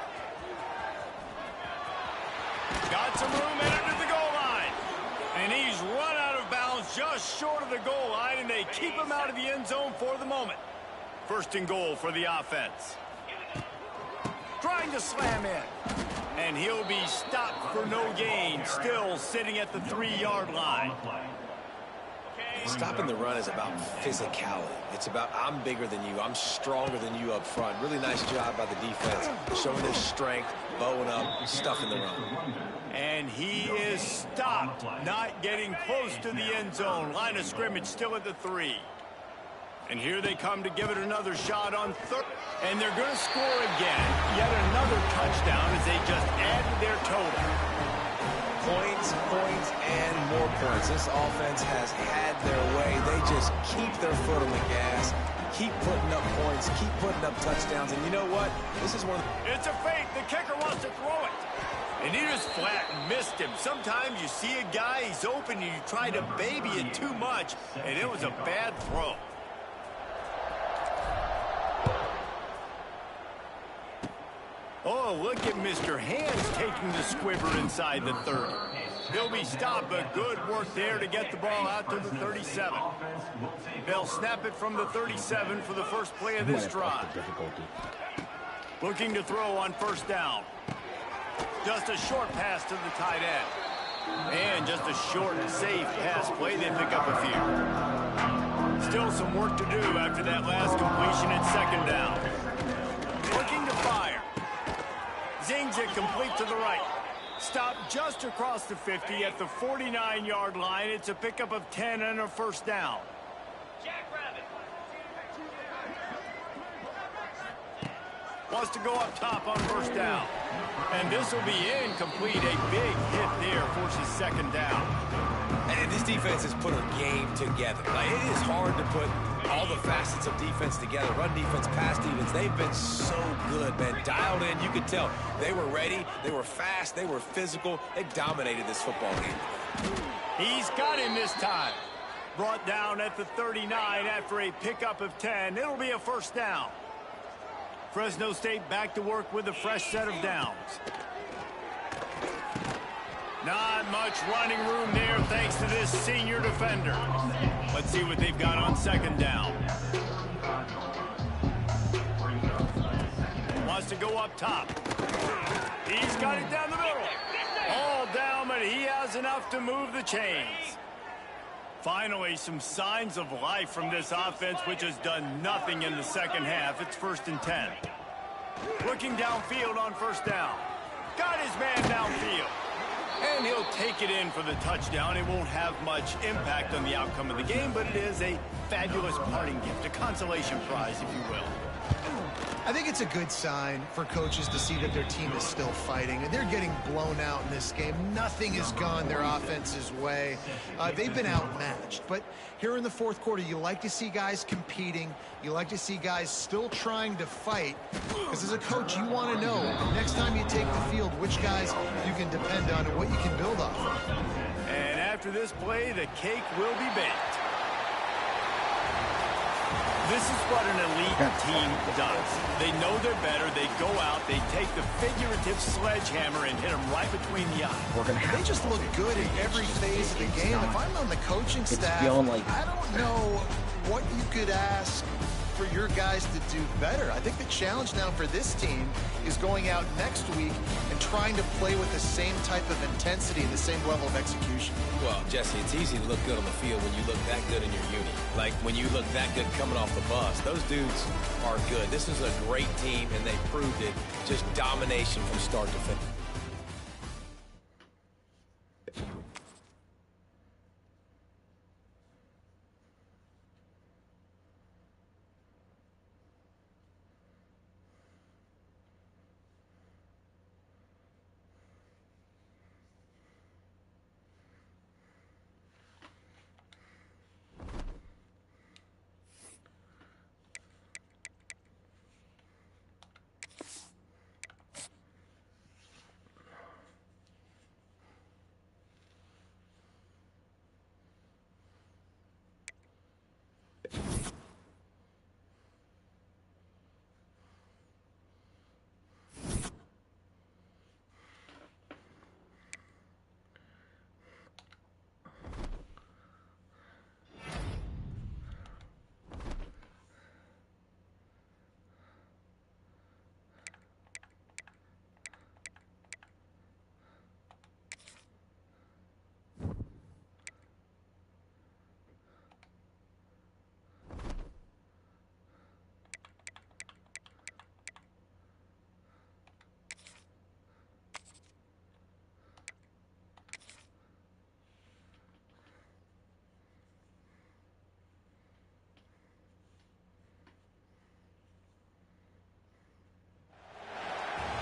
B: Got some room headed to the goal line. And he's run out of bounds just short of the goal line, and they keep him out of the end zone for the moment. 1st and goal for the offense. Trying to slam in. And he'll be stopped for no gain. Still sitting at the 3-yard line.
D: Stopping the run is about physicality. It's about I'm bigger than you. I'm stronger than you up front. Really nice job by the defense. Showing their strength, bowing up, stuffing the run.
B: And he is stopped. Not getting close to the end zone. Line of scrimmage still at the 3. And here they come to give it another shot on 3rd. And they're going to score again. Yet another touchdown as they just added their total.
D: Points, and more points. This offense has had their way. They just keep their foot on the gas, keep putting up points, keep putting up touchdowns. And you know what? This is one of the...
B: It's a fake. The kicker wants to throw it. And he just flat missed him. Sometimes you see a guy, he's open, and you try to baby it too much, and it was a bad throw. Oh, look at Mr. Hands taking the squibber inside the 30. He'll be stopped, but good work there to get the ball out to the 37. They'll snap it from the 37 for the first play of this drive. Looking to throw on 1st down. Just a short pass to the tight end. And just a short, safe pass play. They pick up a few. Still some work to do after that last completion at 2nd down. Looking to fire. Zings it complete to the right. Stopped just across the 50 at the 49-yard line. It's a pickup of 10 and a 1st down. Wants to go up top on 1st down. And this will be incomplete. A big hit there forces 2nd down.
D: And this defense has put a game together. Like, it is hard to put all the facets of defense together. Run defense, pass defense. They've been so good, man. Dialed in. You could tell they were ready. They were fast. They were physical. They dominated this football game.
B: He's got him this time. Brought down at the 39 after a pickup of 10. It'll be a 1st down. Fresno State back to work with a fresh set of downs. Not much running room there thanks to this senior defender. Let's see what they've got on 2nd down. Wants to go up top. He's got it down the middle. All down, but he has enough to move the chains. Finally, some signs of life from this offense, which has done nothing in the 2nd half. It's 1st and 10. Looking downfield on 1st down. Got his man downfield. And he'll take it in for the touchdown. It won't have much impact on the outcome of the game, but it is a fabulous parting gift, a consolation prize, if you will.
C: I think it's a good sign for coaches to see that their team is still fighting, and they're getting blown out in this game. Nothing has gone their offense's way. They've been outmatched, but here in the fourth quarter, you like to see guys competing. You like to see guys still trying to fight, because as a coach, you want to know next time you take the field which guys you can depend on and what you can build off of.
B: And after this play, the cake will be baked. This is what an elite team does. They know they're better. They go out. They take the figurative sledgehammer and hit them right between the eyes.
C: They just look good in every phase of the game. If I'm on the coaching staff,
A: like,
C: I don't know what you could ask for your guys to do better. I think the challenge now for this team is going out next week and trying to play with the same type of intensity and the same level of execution.
D: Well, Jesse, it's easy to look good on the field when you look that good in your unit. Like, when you look that good coming off the bus, those dudes are good. This is a great team, and they proved it. Just domination from start to finish.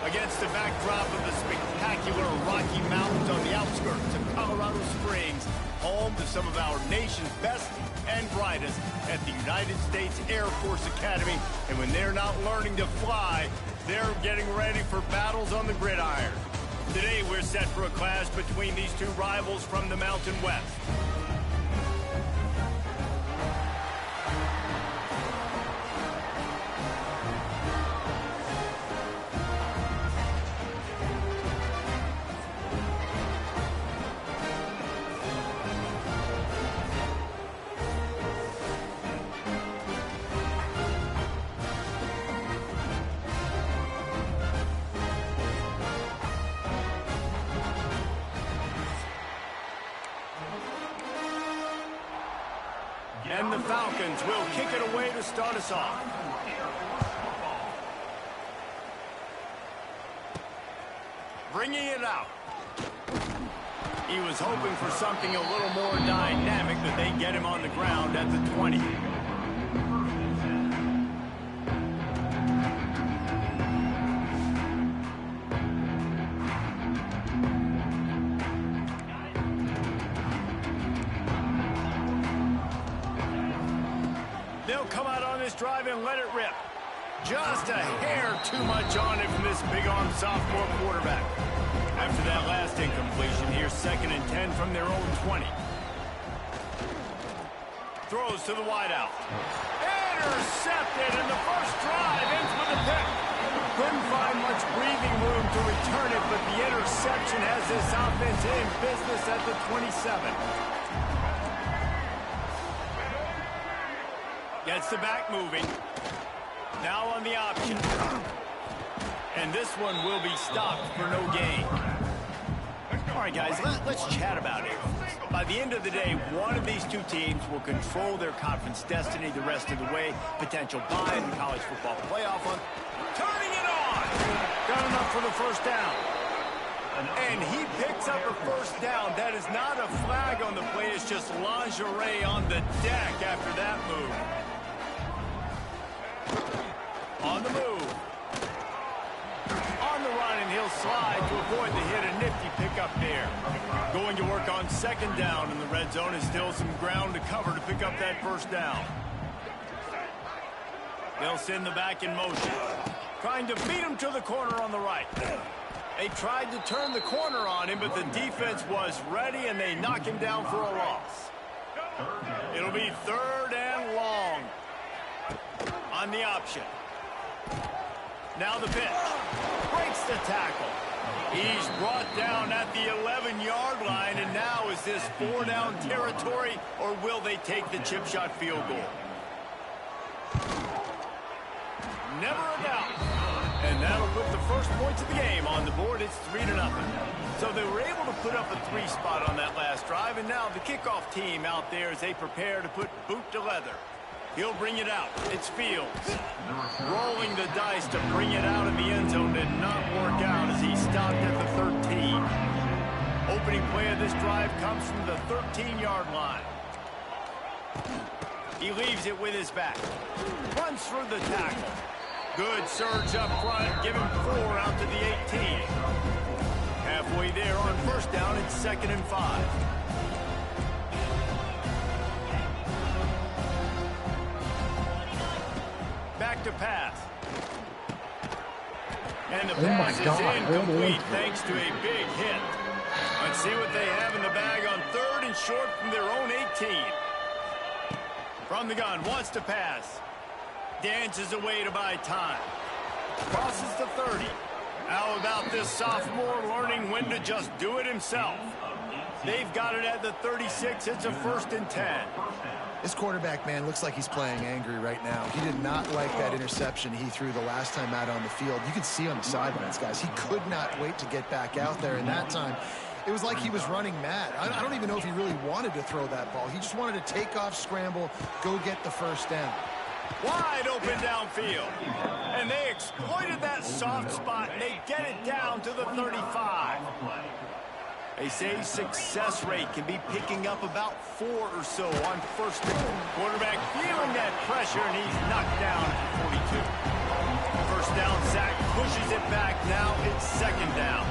B: Against the backdrop of the spectacular Rocky Mountains on the outskirts of Colorado Springs, home to some of our nation's best and brightest at the United States Air Force Academy. And when they're not learning to fly, they're getting ready for battles on the gridiron. Today, we're set for a clash between these two rivals from the Mountain West. And the Falcons will kick it away to start us off. Bringing it out. He was hoping for something a little more dynamic, but they get him on the ground at the 20. They'll come out on this drive and let it rip. Just a hair too much on it from this big-arm sophomore quarterback. After that last incompletion, here's 2nd and 10 from their own 20. Throws to the wideout. Intercepted, and the first drive ends with a pick. Couldn't find much breathing room to return it, but the interception has this offense in business at the 27. Gets the back moving. Now on the option. And this one will be stopped for no gain. All right, guys, let's chat about it. By the end of the day, one of these two teams will control their conference destiny the rest of the way. Potential bye in the college football playoff on. Turning it on! Got enough for the first down. And he picks up a first down. That is not a flag on the play. It's just lingerie on the deck after that move. On the move. On the run, and he'll slide to avoid the hit. A nifty pickup there. Going to work on second down in the red zone. Is still some ground to cover to pick up that first down. They'll send the back in motion. Trying to beat him to the corner on the right. They tried to turn the corner on him, but the defense was ready, and they knock him down for a loss. It'll be third and long on the option. Now the pitch. Breaks the tackle. He's brought down at the 11-yard line, and now is this 4-down territory, or will they take the chip shot field goal? Never a doubt. And that'll put the first points of the game on the board. It's 3-0. So they were able to put up a 3 spot on that last drive, and now the kickoff team out there as they prepare to put boot to leather. He'll bring it out. It's Fields. Rolling the dice to bring it out of the end zone did not work out as he stopped at the 13. Opening play of this drive comes from the 13-yard line. He leaves it with his back. Runs through the tackle. Good surge up front. Give him 4 out to the 18. Halfway there on first down. It's 2nd and 5. Back to pass. And the pass is incomplete thanks to a big hit. Let's see what they have in the bag on 3rd and short from their own 18. From the gun, wants to pass. Dances away to buy time. Crosses the 30. How about this sophomore learning when to just do it himself? They've got it at the 36. It's a 1st and 10.
C: This quarterback, man, looks like he's playing angry right now. He did not like that interception he threw the last time out on the field. You can see on the sidelines, guys. He could not wait to get back out there, and that time it was like he was running mad. I don't even know if he really wanted to throw that ball. He just wanted to take off, scramble, go get the first down.
B: Wide open downfield. And they exploited that soft spot, and they get it down to the 35. They say success rate can be picking up about 4 or so on first down. Quarterback feeling that pressure, and he's knocked down at 42. First down sack pushes it back. Now it's 2nd down.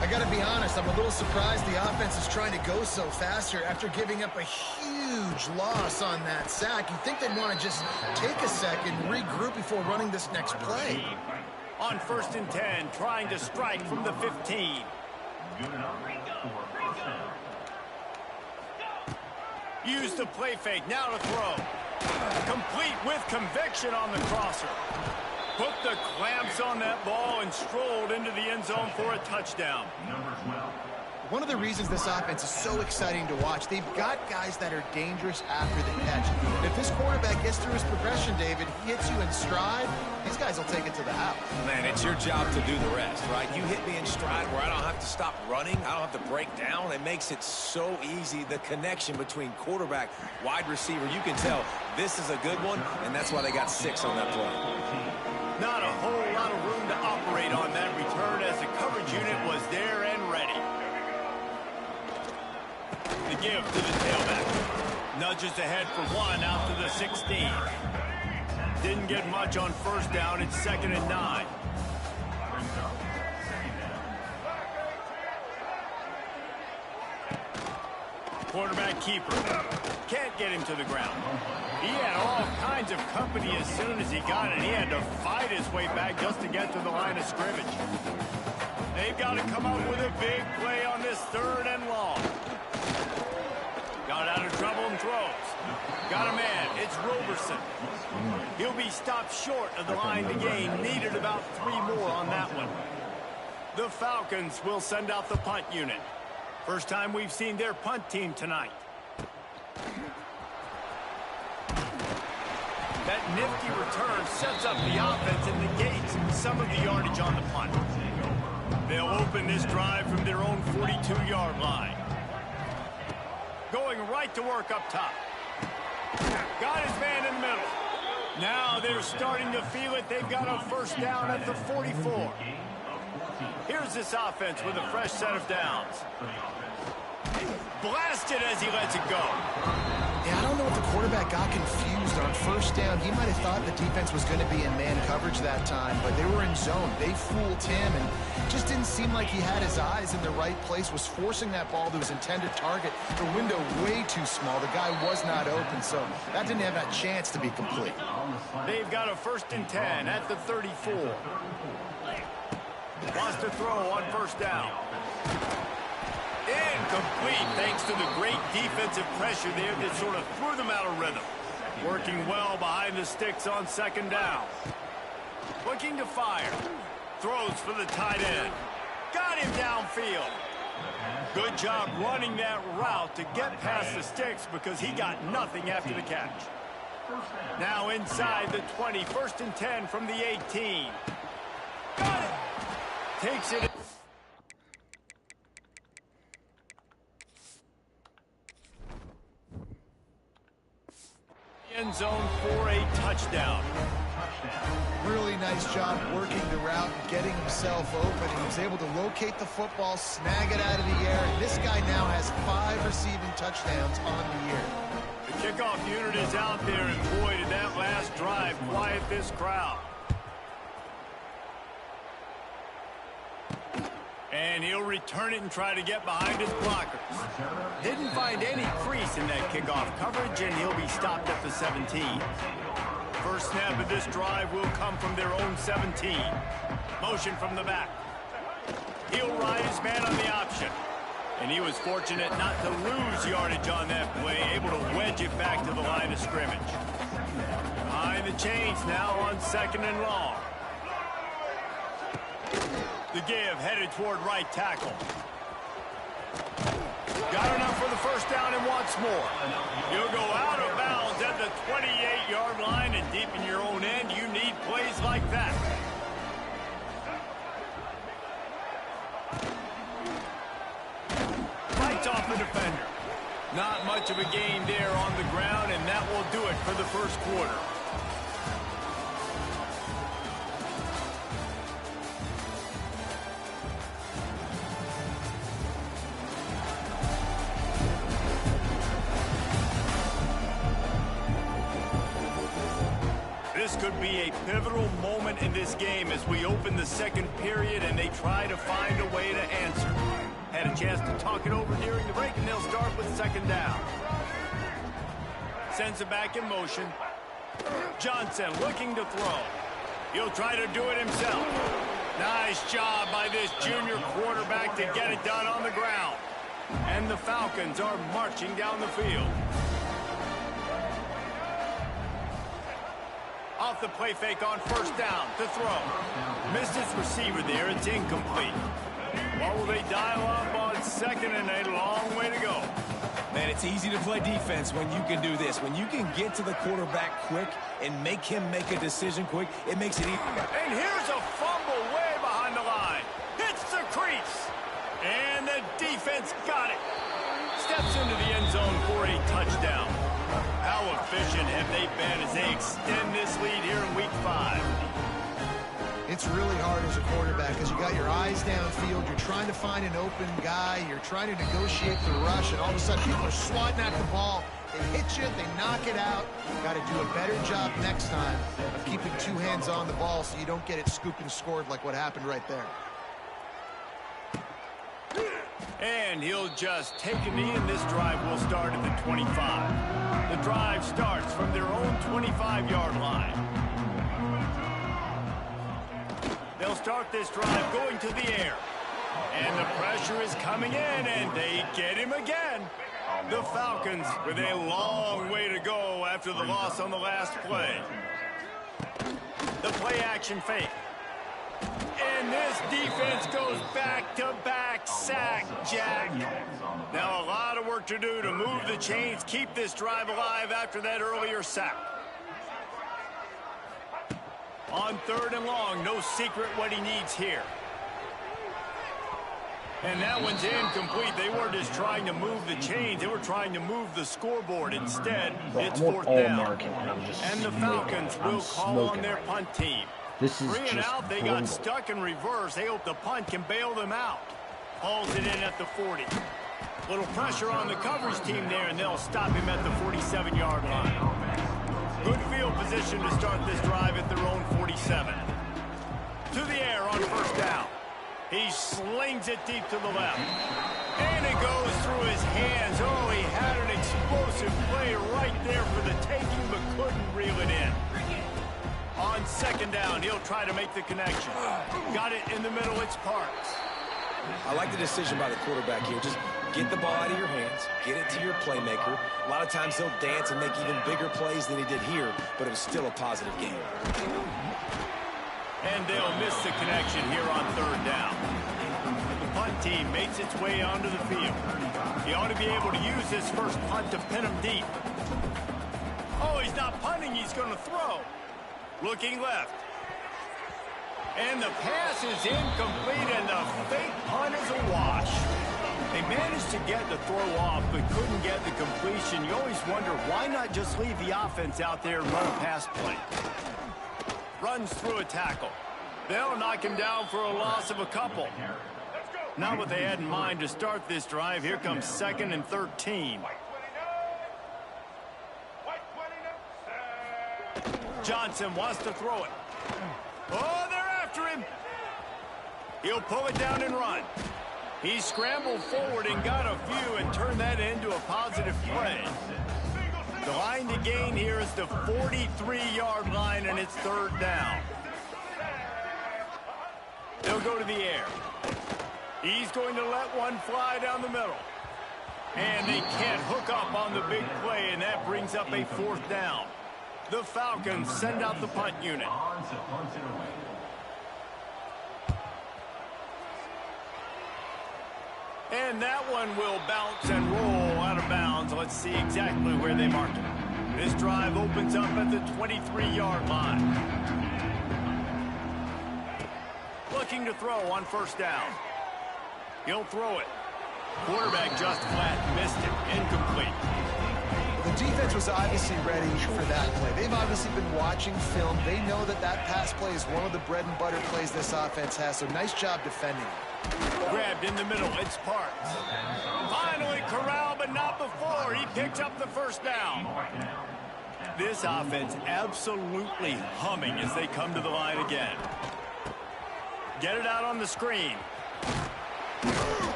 C: I got to be honest, I'm a little surprised the offense is trying to go so fast here after giving up a huge loss on that sack. You'd think they'd want to just take a second, regroup before running this next play.
B: On 1st and 10, trying to strike from the 15. Use the play fake, now to throw. Complete with conviction on the crosser. Put the clamps on that ball and strolled into the end zone for a touchdown.
C: One of the reasons this offense is so exciting to watch, they've got guys that are dangerous after the catch. If this quarterback gets through his progression, David, he hits you in stride, these guys will take it to the house.
D: Man, it's your job to do the rest, right? You hit me in stride where I don't have to stop running. I don't have to break down. It makes it so easy. The connection between quarterback, wide receiver, you can tell this is a good one, and that's why they got 6 on that play.
B: Not a whole lot of room to operate on that return as the coverage unit was there and ready. The give to the tailback. Nudges ahead for 1 out to the 16. Didn't get much on first down. It's 2nd and 9. Quarterback keeper. Can't get him to the ground. He had all kinds of company as soon as he got it. He had to fight his way back just to get to the line of scrimmage. They've got to come up with a big play on this 3rd and long. Got out of trouble and throws. Got a man. It's Roberson. He'll be stopped short of the line to gain. Needed about 3 more on that one. The Falcons will send out the punt unit. First time we've seen their punt team tonight. That nifty return sets up the offense and negates some of the yardage on the punt. They'll open this drive from their own 42-yard line. Going right to work up top. Got his man in the middle. Now they're starting to feel it. They've got a first down at the 44. Here's this offense with a fresh set of downs. Blasted as he lets it go.
C: Yeah, I don't know if the quarterback got confused on first down. He might have thought the defense was going to be in man coverage that time, but they were in zone. They fooled him, and just didn't seem like he had his eyes in the right place, was forcing that ball to his intended target. The window way too small. The guy was not open, so that didn't have that chance to be complete.
B: They've got a 1st and 10 at the 34. Wants to throw on first down. Incomplete thanks to the great defensive pressure there that sort of threw them out of rhythm. Working well behind the sticks on 2nd down. Looking to fire. Throws for the tight end. Got him downfield. Good job running that route to get past the sticks because he got nothing after the catch. Now inside the 20, 1st and 10 from the 18. Got it. Takes it. End zone for a touchdown.
C: Really nice job working the route and getting himself open. He was able to locate the football, snag it out of the air, and this guy now has 5 receiving touchdowns on the year.
B: The kickoff unit is out there, and boy, did that last drive quiet this crowd. And he'll return it and try to get behind his blockers. Didn't find any crease in that kickoff coverage, and he'll be stopped at the 17. First snap of this drive will come from their own 17. Motion from the back. He'll ride his man on the option. And he was fortunate not to lose yardage on that play, able to wedge it back to the line of scrimmage. Behind the chains now on 2nd and long. The give headed toward right tackle. Got enough for the first down and wants more. You'll go out of bounds at the 28-yard line, and deep in your own end, you need plays like that. Fights off the defender. Not much of a gain there on the ground, and that will do it for the first quarter. This could be a pivotal moment in this game as we open the 2nd period and they try to find a way to answer. Had a chance to talk it over during the break, and they'll start with 2nd down. Sends it back in motion. Johnson looking to throw. He'll try to do it himself. Nice job by this junior quarterback to get it done on the ground. And the Falcons are marching down the field. Off the play fake on first down to throw. Missed his receiver there. It's incomplete. Or will they dial up on 2nd and a long way to go?
D: Man, it's easy to play defense when you can do this. When you can get to the quarterback quick and make him make a decision quick, it makes it easy.
B: And here's a fumble way behind the line. Hits the crease. And the defense got it. Steps into the end zone for a touchdown. How efficient have they been as they extend this lead here in week 5?
C: It's really hard as a quarterback because you got your eyes downfield, you're trying to find an open guy, you're trying to negotiate the rush, and all of a sudden people are swatting at the ball. They hit you, they knock it out. You've got to do a better job next time of keeping 2 hands on the ball so you don't get it scooped and scored like what happened right there.
B: And he'll just take a knee, and this drive will start at the 25. The drive starts from their own 25-yard line. They'll start this drive going to the air. And the pressure is coming in, and they get him again. The Falcons with a long way to go after the loss on the last play. The play-action fake. And this defense goes back-to-back sack, Jack. Now a lot of work to do to move the chains, keep this drive alive after that earlier sack. On 3rd and long, no secret what he needs here. And that one's incomplete. They weren't just trying to move the chains. They were trying to move the scoreboard. Instead, it's 4th down. And the Falcons will call on their punt team.
A: This is
B: 3 and
A: just
B: out. They
A: brutal.
B: got stuck in reverse. They hope the punt can bail them out. Hauls it in at the 40. Little pressure on the coverage team there, and they'll stop him at the 47-yard line. Good field position to start this drive at their own 47. To the air on first down. He slings it deep to the left. And it goes through his hands. Oh, he had an explosive play right there for the taking, but couldn't reel it in. On second down, he'll try to make the connection. Got it in the middle. It's Parks.
D: I like the decision by the quarterback here. Just get the ball out of your hands, get it to your playmaker. A lot of times he'll dance and make even bigger plays than he did here, but it was still a positive game.
B: And they'll miss the connection here on third down. The punt team makes its way onto the field. He ought to be able to use this first punt to pin him deep. Oh, he's not punting, he's going to throw. Looking left. And the pass is incomplete, and the fake punt is a wash. They managed to get the throw off, but couldn't get the completion. You always wonder, why not just leave the offense out there and run a pass play? Runs through a tackle. They'll knock him down for a loss of a couple. Not what they had in mind to start this drive. Here comes 2nd and 13. Johnson wants to throw it. Oh, they're after him. He'll pull it down and run. He scrambled forward and got a few and turned that into a positive play. The line to gain here is the 43-yard line, and it's third down. They'll go to the air. He's going to let one fly down the middle. And they can't hook up on the big play, and that brings up a 4th down. The Falcons send out the punt unit. And that one will bounce and roll out of bounds. Let's see exactly where they mark it. This drive opens up at the 23-yard line. Looking to throw on first down. He'll throw it. Quarterback just flat missed it. Incomplete.
C: The defense was obviously ready for that play. They've obviously been watching film. They know that that pass play is one of the bread and butter plays this offense has, so nice job defending it.
B: Grabbed in the middle. It's Parks. Finally corralled, but not before. He picks up the first down. This offense absolutely humming as they come to the line again. Get it out on the screen.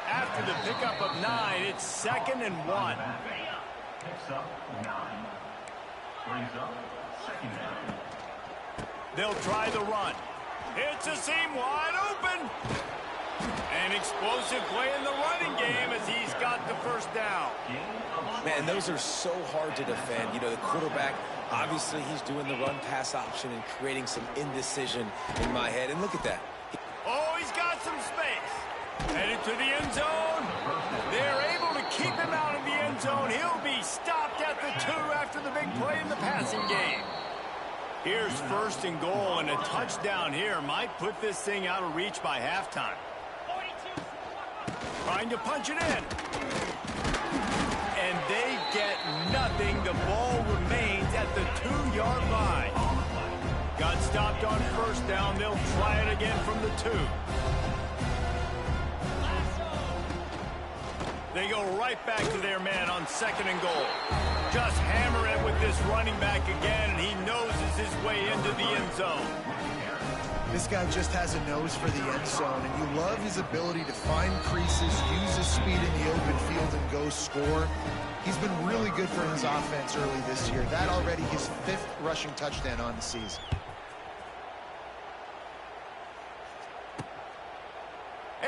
B: After the pickup of 9, it's 2nd and 1. They'll try the run. It's a seam wide open. An explosive play in the running game as he's got the first down.
D: Man, those are so hard to defend. You know, the quarterback, obviously he's doing the run-pass option and creating some indecision in my head. And look at that.
B: Oh, he's got some space. Headed to the end zone. They're able to keep him out of the end zone. He'll be stopped at the 2 after the big play in the passing game. Here's 1st and goal, and a touchdown here might put this thing out of reach by halftime. Trying to punch it in. And they get nothing. The ball remains at the 2-yard line. Got stopped on first down. They'll try it again from the 2. They go right back to their man on 2nd and goal. Just hammer it with this running back again, and he noses his way into the end zone.
C: This guy just has a nose for the end zone, and you love his ability to find creases, use his speed in the open field, and go score. He's been really good for his offense early this year. That already his 5th rushing touchdown on the season.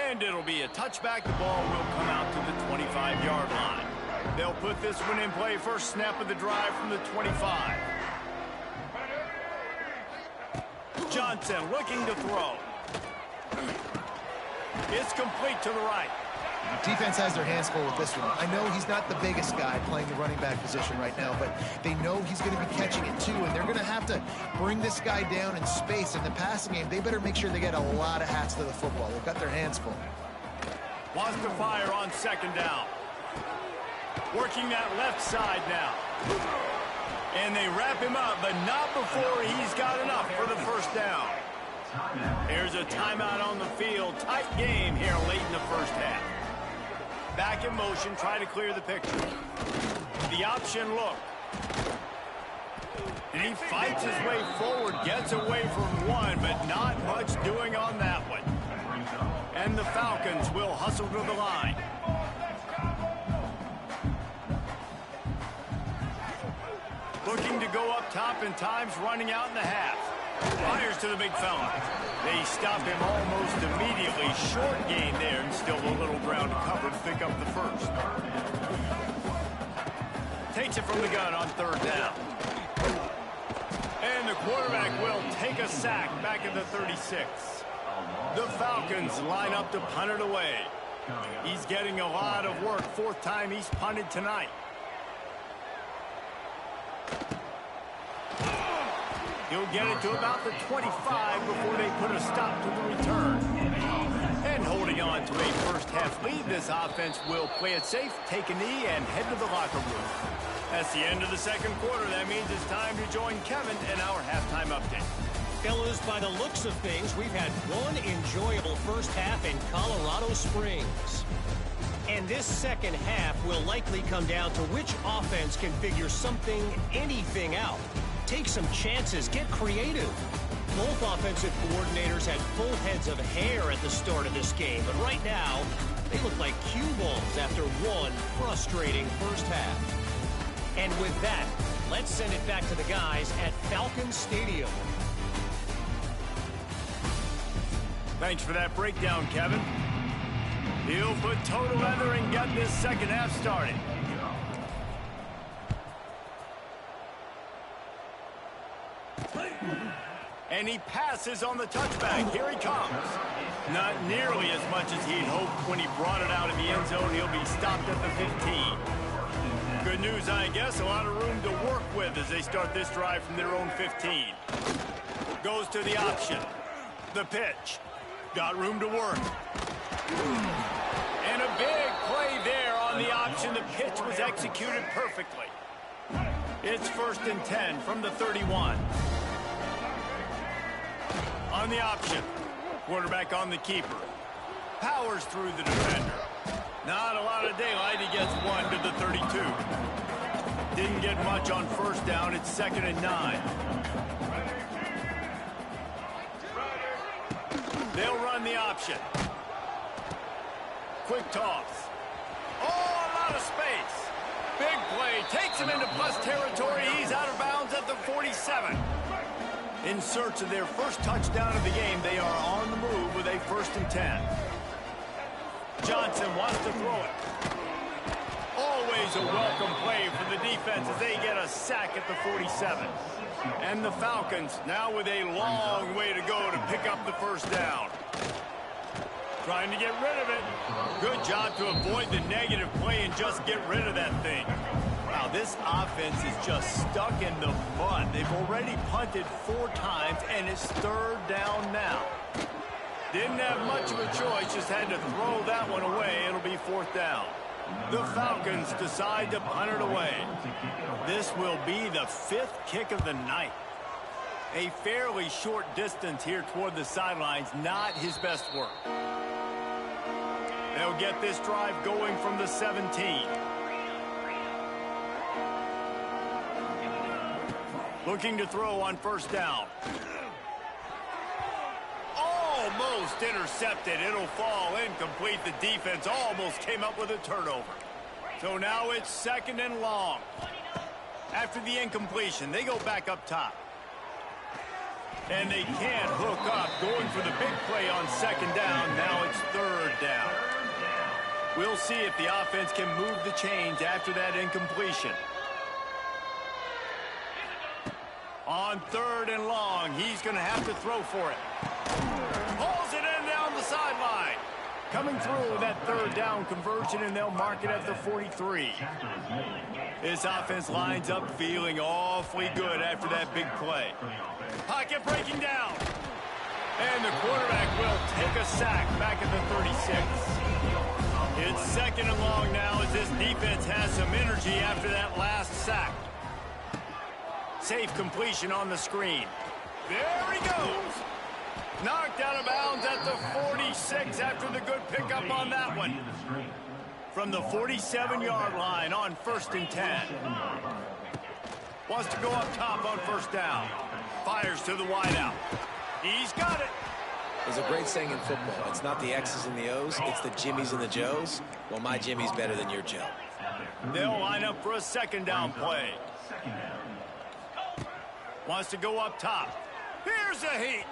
B: And it'll be a touchback. The ball will come out to the 25-yard line. They'll put this one in play. First snap of the drive from the 25. Johnson looking to throw. It's complete to the right.
C: Defense has their hands full with this one. I know he's not the biggest guy playing the running back position right now, but they know he's going to be catching it too, and they're going to have to bring this guy down in space. In the passing game, they better make sure they get a lot of hats to the football. They've got their hands full.
B: Wants to fire on 2nd down. Working that left side now. And they wrap him up, but not before he's got enough for the first down. Here's a timeout on the field. Tight game here late in the first half. Back in motion, try to clear the picture. The option look. And he fights his way forward, gets away from one, but not much doing on that one. And the Falcons will hustle to the line. Looking to go up top, and time's running out in the half. Fires to the big fella. They stop him almost immediately. Short gain there, and still a little ground to cover to pick up the first. Takes it from the gun on third down. And the quarterback will take a sack back at the 36. The Falcons line up to punt it away. He's getting a lot of work. Fourth time he's punted tonight. He'll get it to about the 25 before they put a stop to the return. And holding on to a first-half lead, this offense will play it safe, take a knee, and head to the locker room. That's the end of the second quarter. That means it's time to join Kevin in our halftime update.
E: Fellas, by the looks of things, we've had one enjoyable first half in Colorado Springs. And this second half will likely come down to which offense can figure something, anything out. Take some chances, get creative. Both offensive coordinators had full heads of hair at the start of this game, but right now, they look like cue balls after one frustrating first half. And with that, let's send it back to the guys at Falcon Stadium.
B: Thanks for that breakdown, Kevin. He'll put toe to leather and get this second half started. And he passes on the touchback. Here he comes. Not nearly as much as he'd hoped when he brought it out in the end zone. He'll be stopped at the 15. Good news, I guess. A lot of room to work with as they start this drive from their own 15. Goes to the option. The pitch. Got room to work. And a big play there on the option. The pitch was executed perfectly. It's 1st and 10 from the 31. On the option. Quarterback on the keeper. Powers through the defender. Not a lot of daylight. He gets one to the 32. Didn't get much on first down. It's 2nd and 9. They'll run the option. Quick toss. Oh, a lot of space. Big play. Takes him into plus territory. He's out of bounds at the 47. In search of their first touchdown of the game, they are on the move with a 1st and 10. Johnson wants to throw it. Always a welcome play for the defense as they get a sack at the 47. And the Falcons now with a long way to go to pick up the first down. Trying to get rid of it. Good job to avoid the negative play and just get rid of that thing. Wow, this offense is just stuck in the mud. They've already punted 4 times, and it's 3rd down now. Didn't have much of a choice, just had to throw that one away. It'll be 4th down. The Falcons decide to punt it away. This will be the 5th kick of the night. A fairly short distance here toward the sidelines, not his best work. They'll get this drive going from the 17. Looking to throw on first down. Almost intercepted. It'll fall incomplete. The defense almost came up with a turnover. So now it's 2nd and long. After the incompletion, they go back up top. And they can't hook up. Going for the big play on 2nd down. Now it's 3rd down. We'll see if the offense can move the chains after that incompletion. On 3rd and long, he's going to have to throw for it. Pulls it in down the sideline. Coming through with that 3rd down conversion, and they'll mark it at the 43. This offense lines up feeling awfully good after that big play. Pocket breaking down. And the quarterback will take a sack back at the 36. It's 2nd and long now as this defense has some energy after that last sack. Safe completion on the screen. There he goes. Knocked out of bounds at the 46 after the good pickup on that one. From the 47-yard line on 1st and 10. Wants to go up top on 1st down. Fires to the wideout. He's got it.
D: There's a great saying in football. It's not the X's and the O's, it's the Jimmies and the Joes. Well, my Jimmy's better than your Joe.
B: They'll line up for a 2nd down play. Wants to go up top. Here's a heat.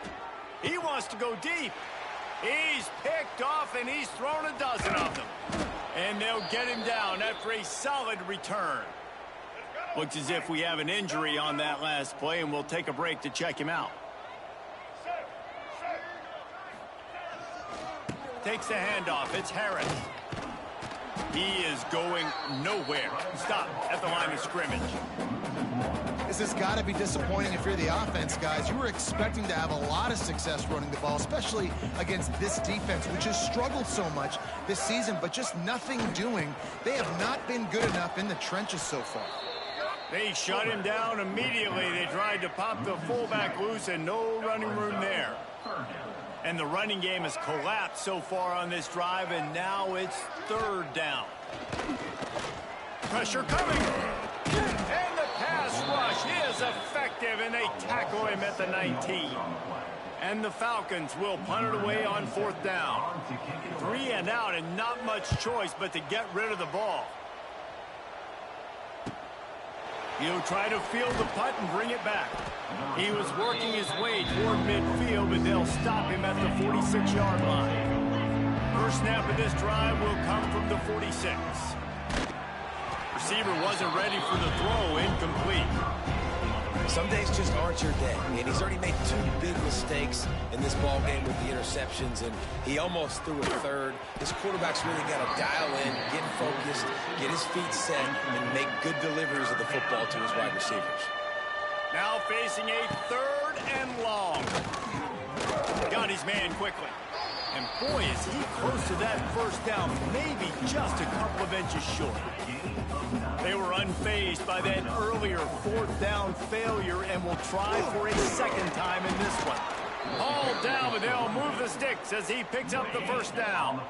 B: He wants to go deep. He's picked off, and he's thrown a dozen of them. And they'll get him down after a solid return. Looks as if we have an injury on that last play, and we'll take a break to check him out. Takes the handoff. It's Harris. He is going nowhere. Stop at the line of scrimmage.
C: This has got to be disappointing if you're the offense, guys. You were expecting to have a lot of success running the ball, especially against this defense, which has struggled so much this season, but just nothing doing. They have not been good enough in the trenches so far.
B: They shut him down immediately. They tried to pop the fullback loose, and no running room there. And the running game has collapsed so far on this drive, and now it's 3rd down. Pressure coming. And the pass rush is effective, and they tackle him at the 19. And the Falcons will punt it away on 4th down. 3 and out, and not much choice but to get rid of the ball. He'll try to field the punt and bring it back. He was working his way toward midfield, but they'll stop him at the 46-yard line. First snap of this drive will come from the 46. Receiver wasn't ready for the throw, incomplete.
D: Some days just aren't your day, and he's already made 2 big mistakes in this ball game with the interceptions, and he almost threw a 3rd. This quarterback's really got to dial in, get focused, get his feet set, and make good deliveries of the football to his wide receivers.
B: Now facing a 3rd and long. Got his man quickly. And boy, is he close to that 1st down, maybe just a couple of inches short. They were unfazed by that earlier 4th down failure and will try for a 2nd time in this one. Hauled down, but they'll move the sticks as he picks up the 1st down.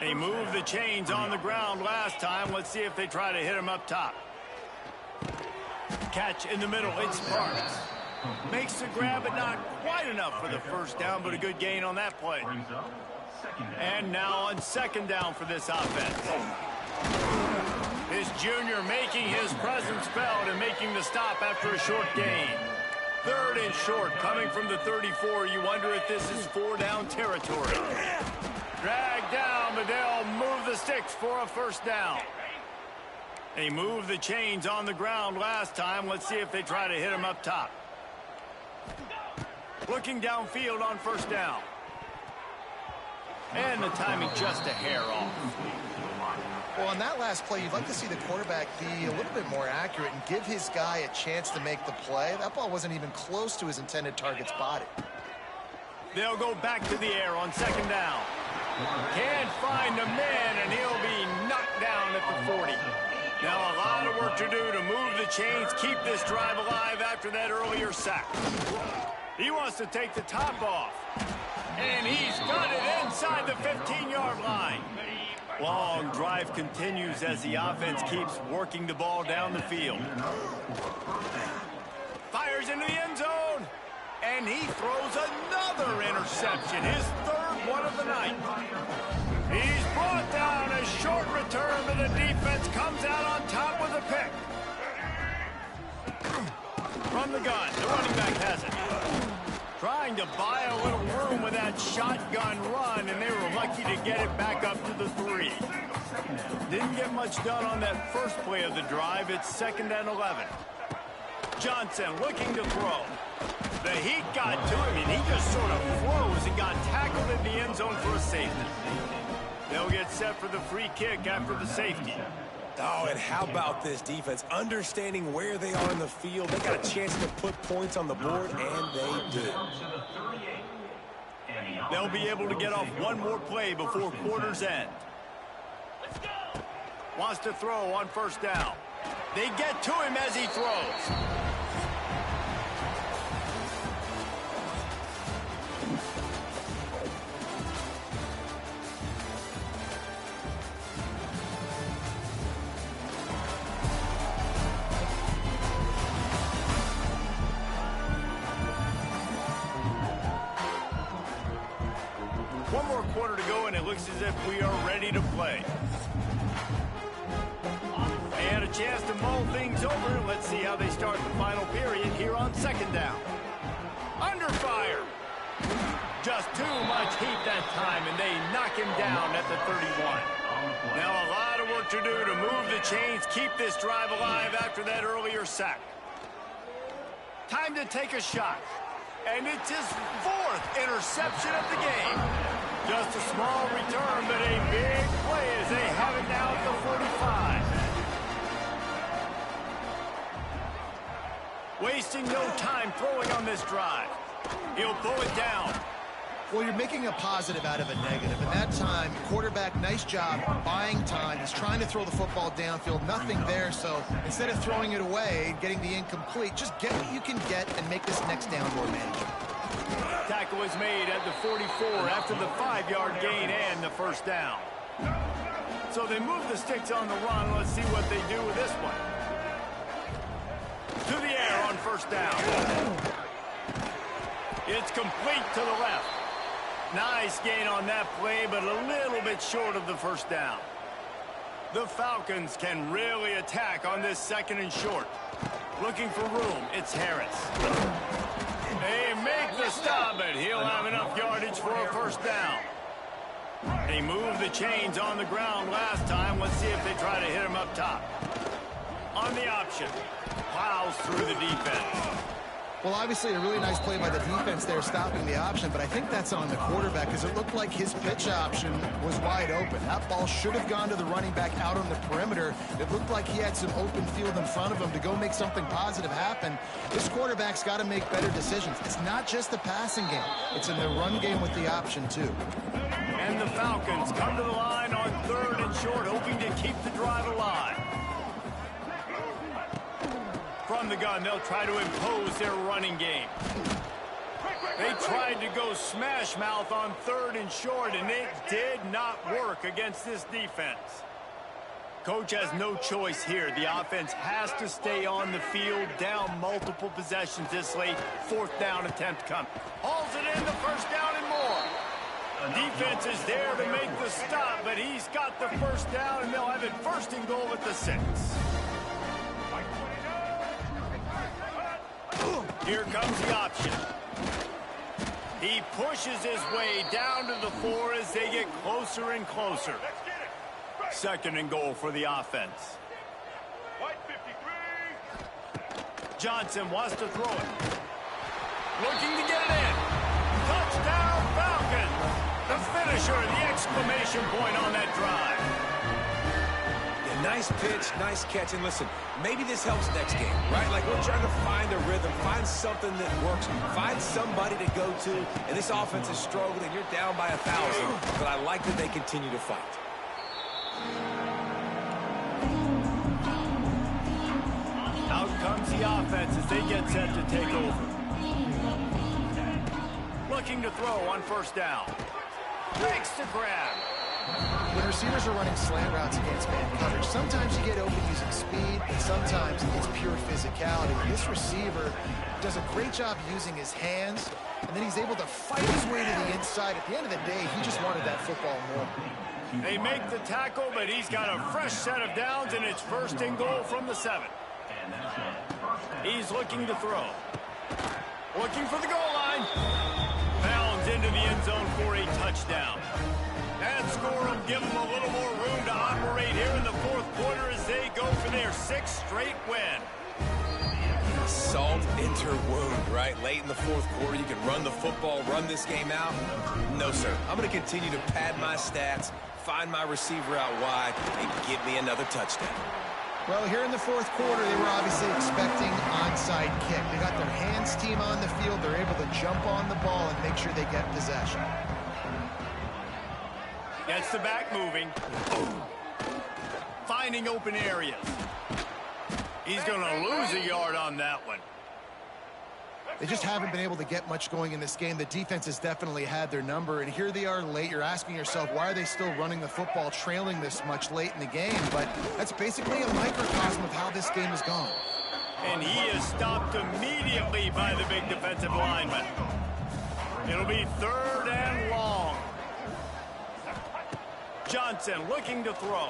B: They moved the chains on the ground last time. Let's see if they try to hit him up top. Catch in the middle. It's Sparks. Makes the grab, but not quite enough for the 1st down, but a good gain on that play. And now on 2nd down for this offense. This junior making his presence felt and making the stop after a short gain. 3rd and short coming from the 34. You wonder if this is 4-down territory. Dragged down, but they'll move the sticks for a 1st down. They moved the chains on the ground last time. Let's see if they try to hit him up top. Looking downfield on 1st down. And the timing just a hair off.
C: Well, on that last play, you'd like to see the quarterback be a little bit more accurate and give his guy a chance to make the play. That ball wasn't even close to his intended target's body.
B: They'll go back to the air on 2nd down. Can't find the man, and he'll be knocked down at the 40. Now a lot of work to do to move the chains, keep this drive alive after that earlier sack. He wants to take the top off. And he's got it inside the 15-yard line. Long drive continues as the offense keeps working the ball down the field. Fires into the end zone. And he throws another interception, his 3rd one of the night. He's brought down a short return, but the defense comes out on top with a pick. From the gun, the running back has it. Trying to buy a little room with that shotgun run, and they were lucky to get it back up to the 3. Didn't get much done on that first play of the drive. It's 2nd and 11. Johnson looking to throw. The heat got to him, and he just sort of froze and got tackled in the end zone for a safety. They'll get set for the free kick after the safety.
D: Oh, and how about this defense? Understanding where they are in the field. They got a chance to put points on the board, and they do.
B: They'll be able to get off one more play before quarter's end. Wants to throw on 1st down. They get to him as he throws. one more quarter to go, and it looks as if we are ready to play. They had a chance to mull things over. Let's see how they start the final period here on second down. Under fire. Just too much heat that time, and they knock him down at the 31. Now a lot of work to do to move the chains, keep this drive alive after that earlier sack. Time to take a shot. And it's his fourth interception of the game. Just a small return, but a big play as they have it now at the 45. Wasting no time throwing on this drive. He'll pull it down.
C: Well, you're making a positive out of a negative. And that time, quarterback, nice job buying time. He's trying to throw the football downfield. Nothing there. So instead of throwing it away, getting the incomplete, just get what you can get and make this next down more manageable.
B: Tackle is made at the 44 after the 5-yard gain and the first down. So they move the sticks on the run. Let's see what they do with this one. To the air on first down. It's complete to the left. Nice gain on that play, but a little bit short of the first down. The Falcons can really attack on this second and short. Looking for room, it's Harris. They make the stop, but he'll have enough yardage for a first down. They moved the chains on the ground last time. Let's see if they try to hit him up top. On the option, plows through the defense.
C: Well, obviously a really nice play by the defense there stopping the option, but I think that's on the quarterback because it looked like his pitch option was wide open. That ball should have gone to the running back out on the perimeter. It looked like he had some open field in front of him to go make something positive happen. This quarterback's got to make better decisions. It's not just the passing game. It's in the run game with the option, too.
B: And the Falcons come to the line on third and short, hoping to keep the drive alive. From the gun, they'll try to impose their running game. They tried to go smash mouth on third and short, and it did not work against this defense. Coach has no choice here. The offense has to stay on the field, down multiple possessions this late. Fourth down attempt coming. Hauls it in, the first down and more. Defense is there to make the stop, but he's got the first down, and they'll have it first and goal at the 6. Here comes the option. He pushes his way down to the 4 as they get closer and closer. Second and goal for the offense. Johnson wants to throw it. Looking to get it in. Touchdown Falcons. The finisher, the exclamation point on that drive.
D: Nice pitch, nice catch, and listen, maybe this helps next game, right? Like we're trying to find a rhythm, find something that works, find somebody to go to, and this offense is struggling. You're down by 1,000, but I like that they continue to fight.
B: Out comes the offense as they get set to take over. Looking to throw on first down. Makes the grab.
C: When receivers are running slant routes against man coverage, sometimes you get open using speed, and sometimes it's pure physicality. This receiver does a great job using his hands, and then he's able to fight his way to the inside. At the end of the day, he just wanted that football more.
B: They make the tackle, but he's got a fresh set of downs, and it's first and goal from the 7. He's looking to throw. Looking for the goal line. Bounds into the end zone for a touchdown. And score them, give them a little more room to operate here in the fourth quarter as they go for their 6th straight win.
D: Salt into wound, right? Late in the fourth quarter, you can run the football, run this game out. No, sir. I'm going to continue to pad my stats, find my receiver out wide, and get me another touchdown.
C: Well, here in the fourth quarter, they were obviously expecting onside kick. They got their hands team on the field. They're able to jump on the ball and make sure they get possession.
B: Gets the back moving. Finding open areas. He's going to lose a yard on that one.
C: They just haven't been able to get much going in this game. The defense has definitely had their number, and here they are late. You're asking yourself, why are they still running the football, trailing this much late in the game? But that's basically a microcosm of how this game has gone.
B: And he is stopped immediately by the big defensive lineman. It'll be third and long. Johnson looking to throw.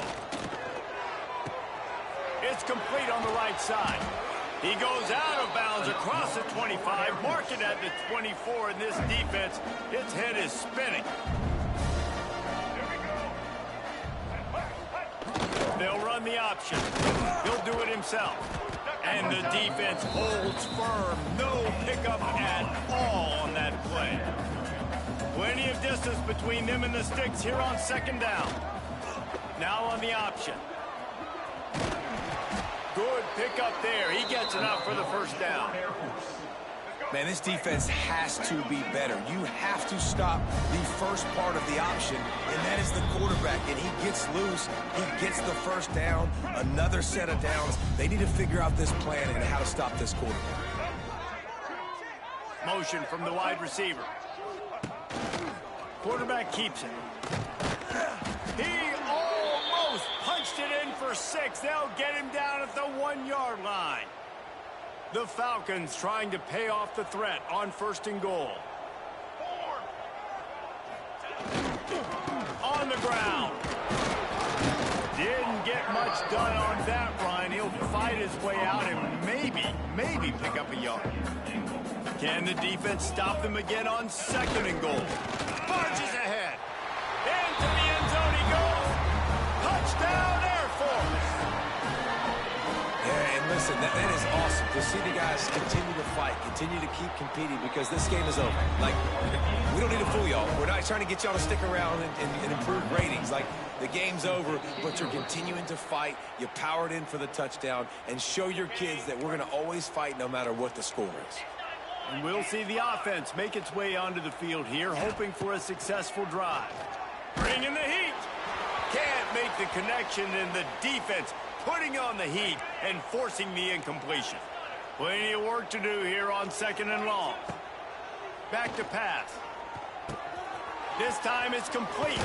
B: It's complete on the right side. He goes out of bounds across the 25, marking at the 24, and this defense, its head is spinning. They'll run the option. He'll do it himself. And the defense holds firm. No pickup at all on that play. Plenty of distance between them and the sticks here on second down. Now on the option. Good pickup there. He gets enough for the first down.
D: Man, this defense has to be better. You have to stop the first part of the option, and that is the quarterback. And he gets loose. He gets the first down, another set of downs. They need to figure out this plan and how to stop this quarterback.
B: Motion from the wide receiver. Quarterback keeps it. He almost punched it in for 6. They'll get him down at the 1-yard line. The Falcons trying to pay off the threat on 1st and goal. On the ground. Didn't get much done on that run. He'll fight his way out and maybe pick up a yard. Can the defense stop them again on 2nd and goal? Marches ahead. Into the end zone he goes. Touchdown, Air Force.
D: Yeah, and listen, that is awesome to see the guys continue to fight, continue to keep competing, because this game is over. Like, we don't need to fool y'all. We're not trying to get y'all to stick around and improve ratings. Like, the game's over, but you're continuing to fight. You powered in for the touchdown, and show your kids that we're going to always fight no matter what the score is.
B: And we'll see the offense make its way onto the field here, hoping for a successful drive. Bringing the heat. Can't make the connection, and the defense putting on the heat and forcing the incompletion. Plenty of work to do here on 2nd and long. Back to pass. This time it's complete.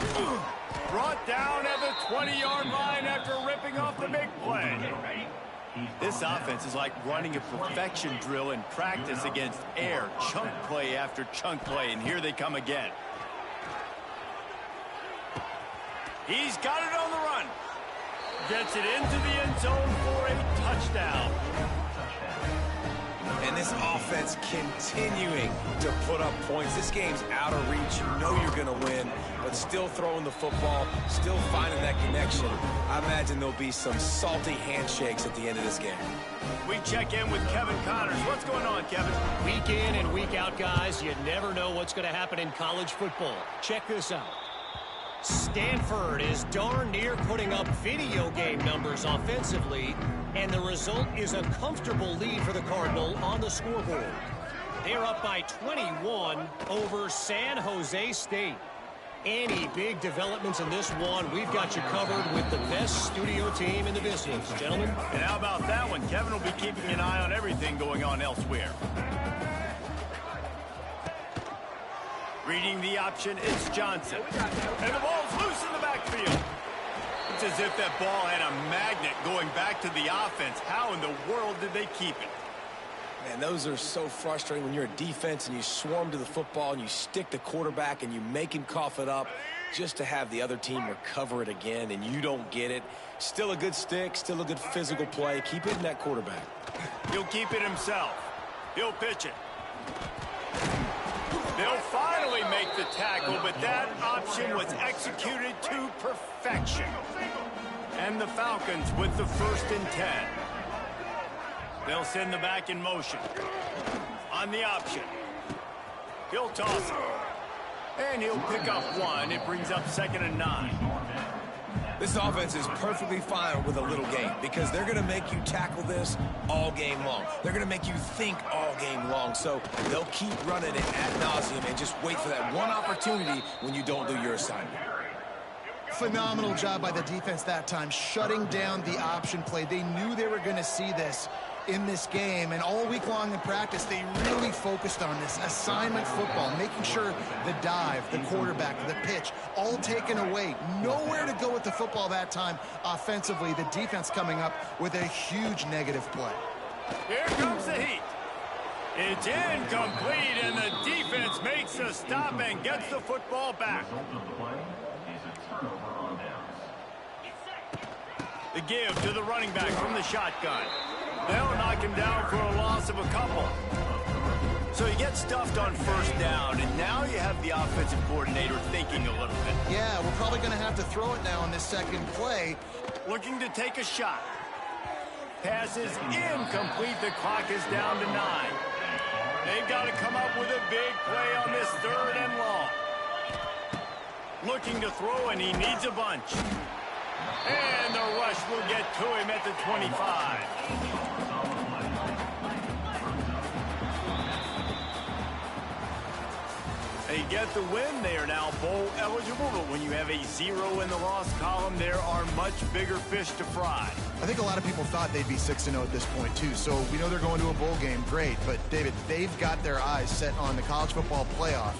B: Brought down at the 20-yard line after ripping off the big play. This offense is like running a perfection drill in practice against air. Chunk play after chunk play, and here they come again. He's got it on the run. Gets it into the end zone for a touchdown.
D: And this offense continuing to put up points. This game's out of reach. You know you're going to win, but still throwing the football, still finding that connection. I imagine there'll be some salty handshakes at the end of this game.
B: We check in with Kevin Connors. What's going on, Kevin?
E: Week in and week out, guys, you never know what's going to happen in college football. Check this out. Stanford is darn near putting up video game numbers offensively, and the result is a comfortable lead for the Cardinal on the scoreboard. They're up by 21 over San Jose State. Any big developments in this one, we've got you covered with the best studio team in the business, gentlemen.
B: And how about that one? Kevin will be keeping an eye on everything going on elsewhere. Reading the option, it's Johnson. And the ball's loose in the backfield. It's as if that ball had a magnet going back to the offense. How in the world did they keep it?
D: Man, those are so frustrating when you're a defense and you swarm to the football and you stick the quarterback and you make him cough it up just to have the other team recover it again, and you don't get it. Still a good stick, still a good physical play. Keep hitting that quarterback.
B: He'll keep it himself. He'll pitch it. They'll finally make the tackle, but that option was executed to perfection. And the Falcons with the 1st and 10. They'll send the back in motion. On the option. He'll toss it. And he'll pick up 1. It brings up 2nd and 9.
D: This offense is perfectly fine with a little game because they're going to make you tackle this all game long. They're going to make you think all game long. So they'll keep running it ad nauseum and just wait for that one opportunity when you don't do your assignment.
C: Phenomenal job by the defense that time, shutting down the option play. They knew they were going to see this in this game, and all week long in practice, they really focused on this assignment football, making sure the dive, the quarterback, the pitch, all taken away. Nowhere to go with the football that time offensively. The defense coming up with a huge negative play.
B: Here comes the heat. It's incomplete, and the defense makes a stop and gets the football back. The give to the running back from the shotgun. They'll knock him down for a loss of a couple. So you get stuffed on first down, and now you have the offensive coordinator thinking a little bit.
C: Yeah, we're probably going to have to throw it now on this second play.
B: Looking to take a shot. Pass is incomplete. The clock is down to 9. They've got to come up with a big play on this 3rd and long. Looking to throw, and he needs a bunch. And the rush will get to him at the 25. They get the win. They are now bowl eligible, but when you have a 0 in the loss column, there are much bigger fish to fry.
C: I think a lot of people thought they'd be 6-0 at this point, too. So we know they're going to a bowl game. Great. But, David, they've got their eyes set on the college football playoff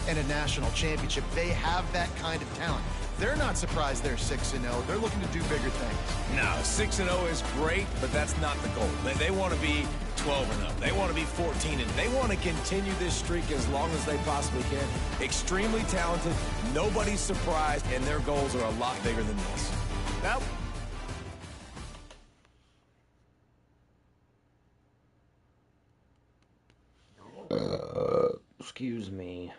C: and a national championship. They have that kind of talent. They're not surprised they're 6-0. They're looking to do bigger things.
D: No, 6-0 is great, but that's not the goal. They want to be 12-0. They want to be 14-0. They want to continue this streak as long as they possibly can. Extremely talented. Nobody's surprised, and their goals are a lot bigger than this.
B: Now,
A: Excuse me.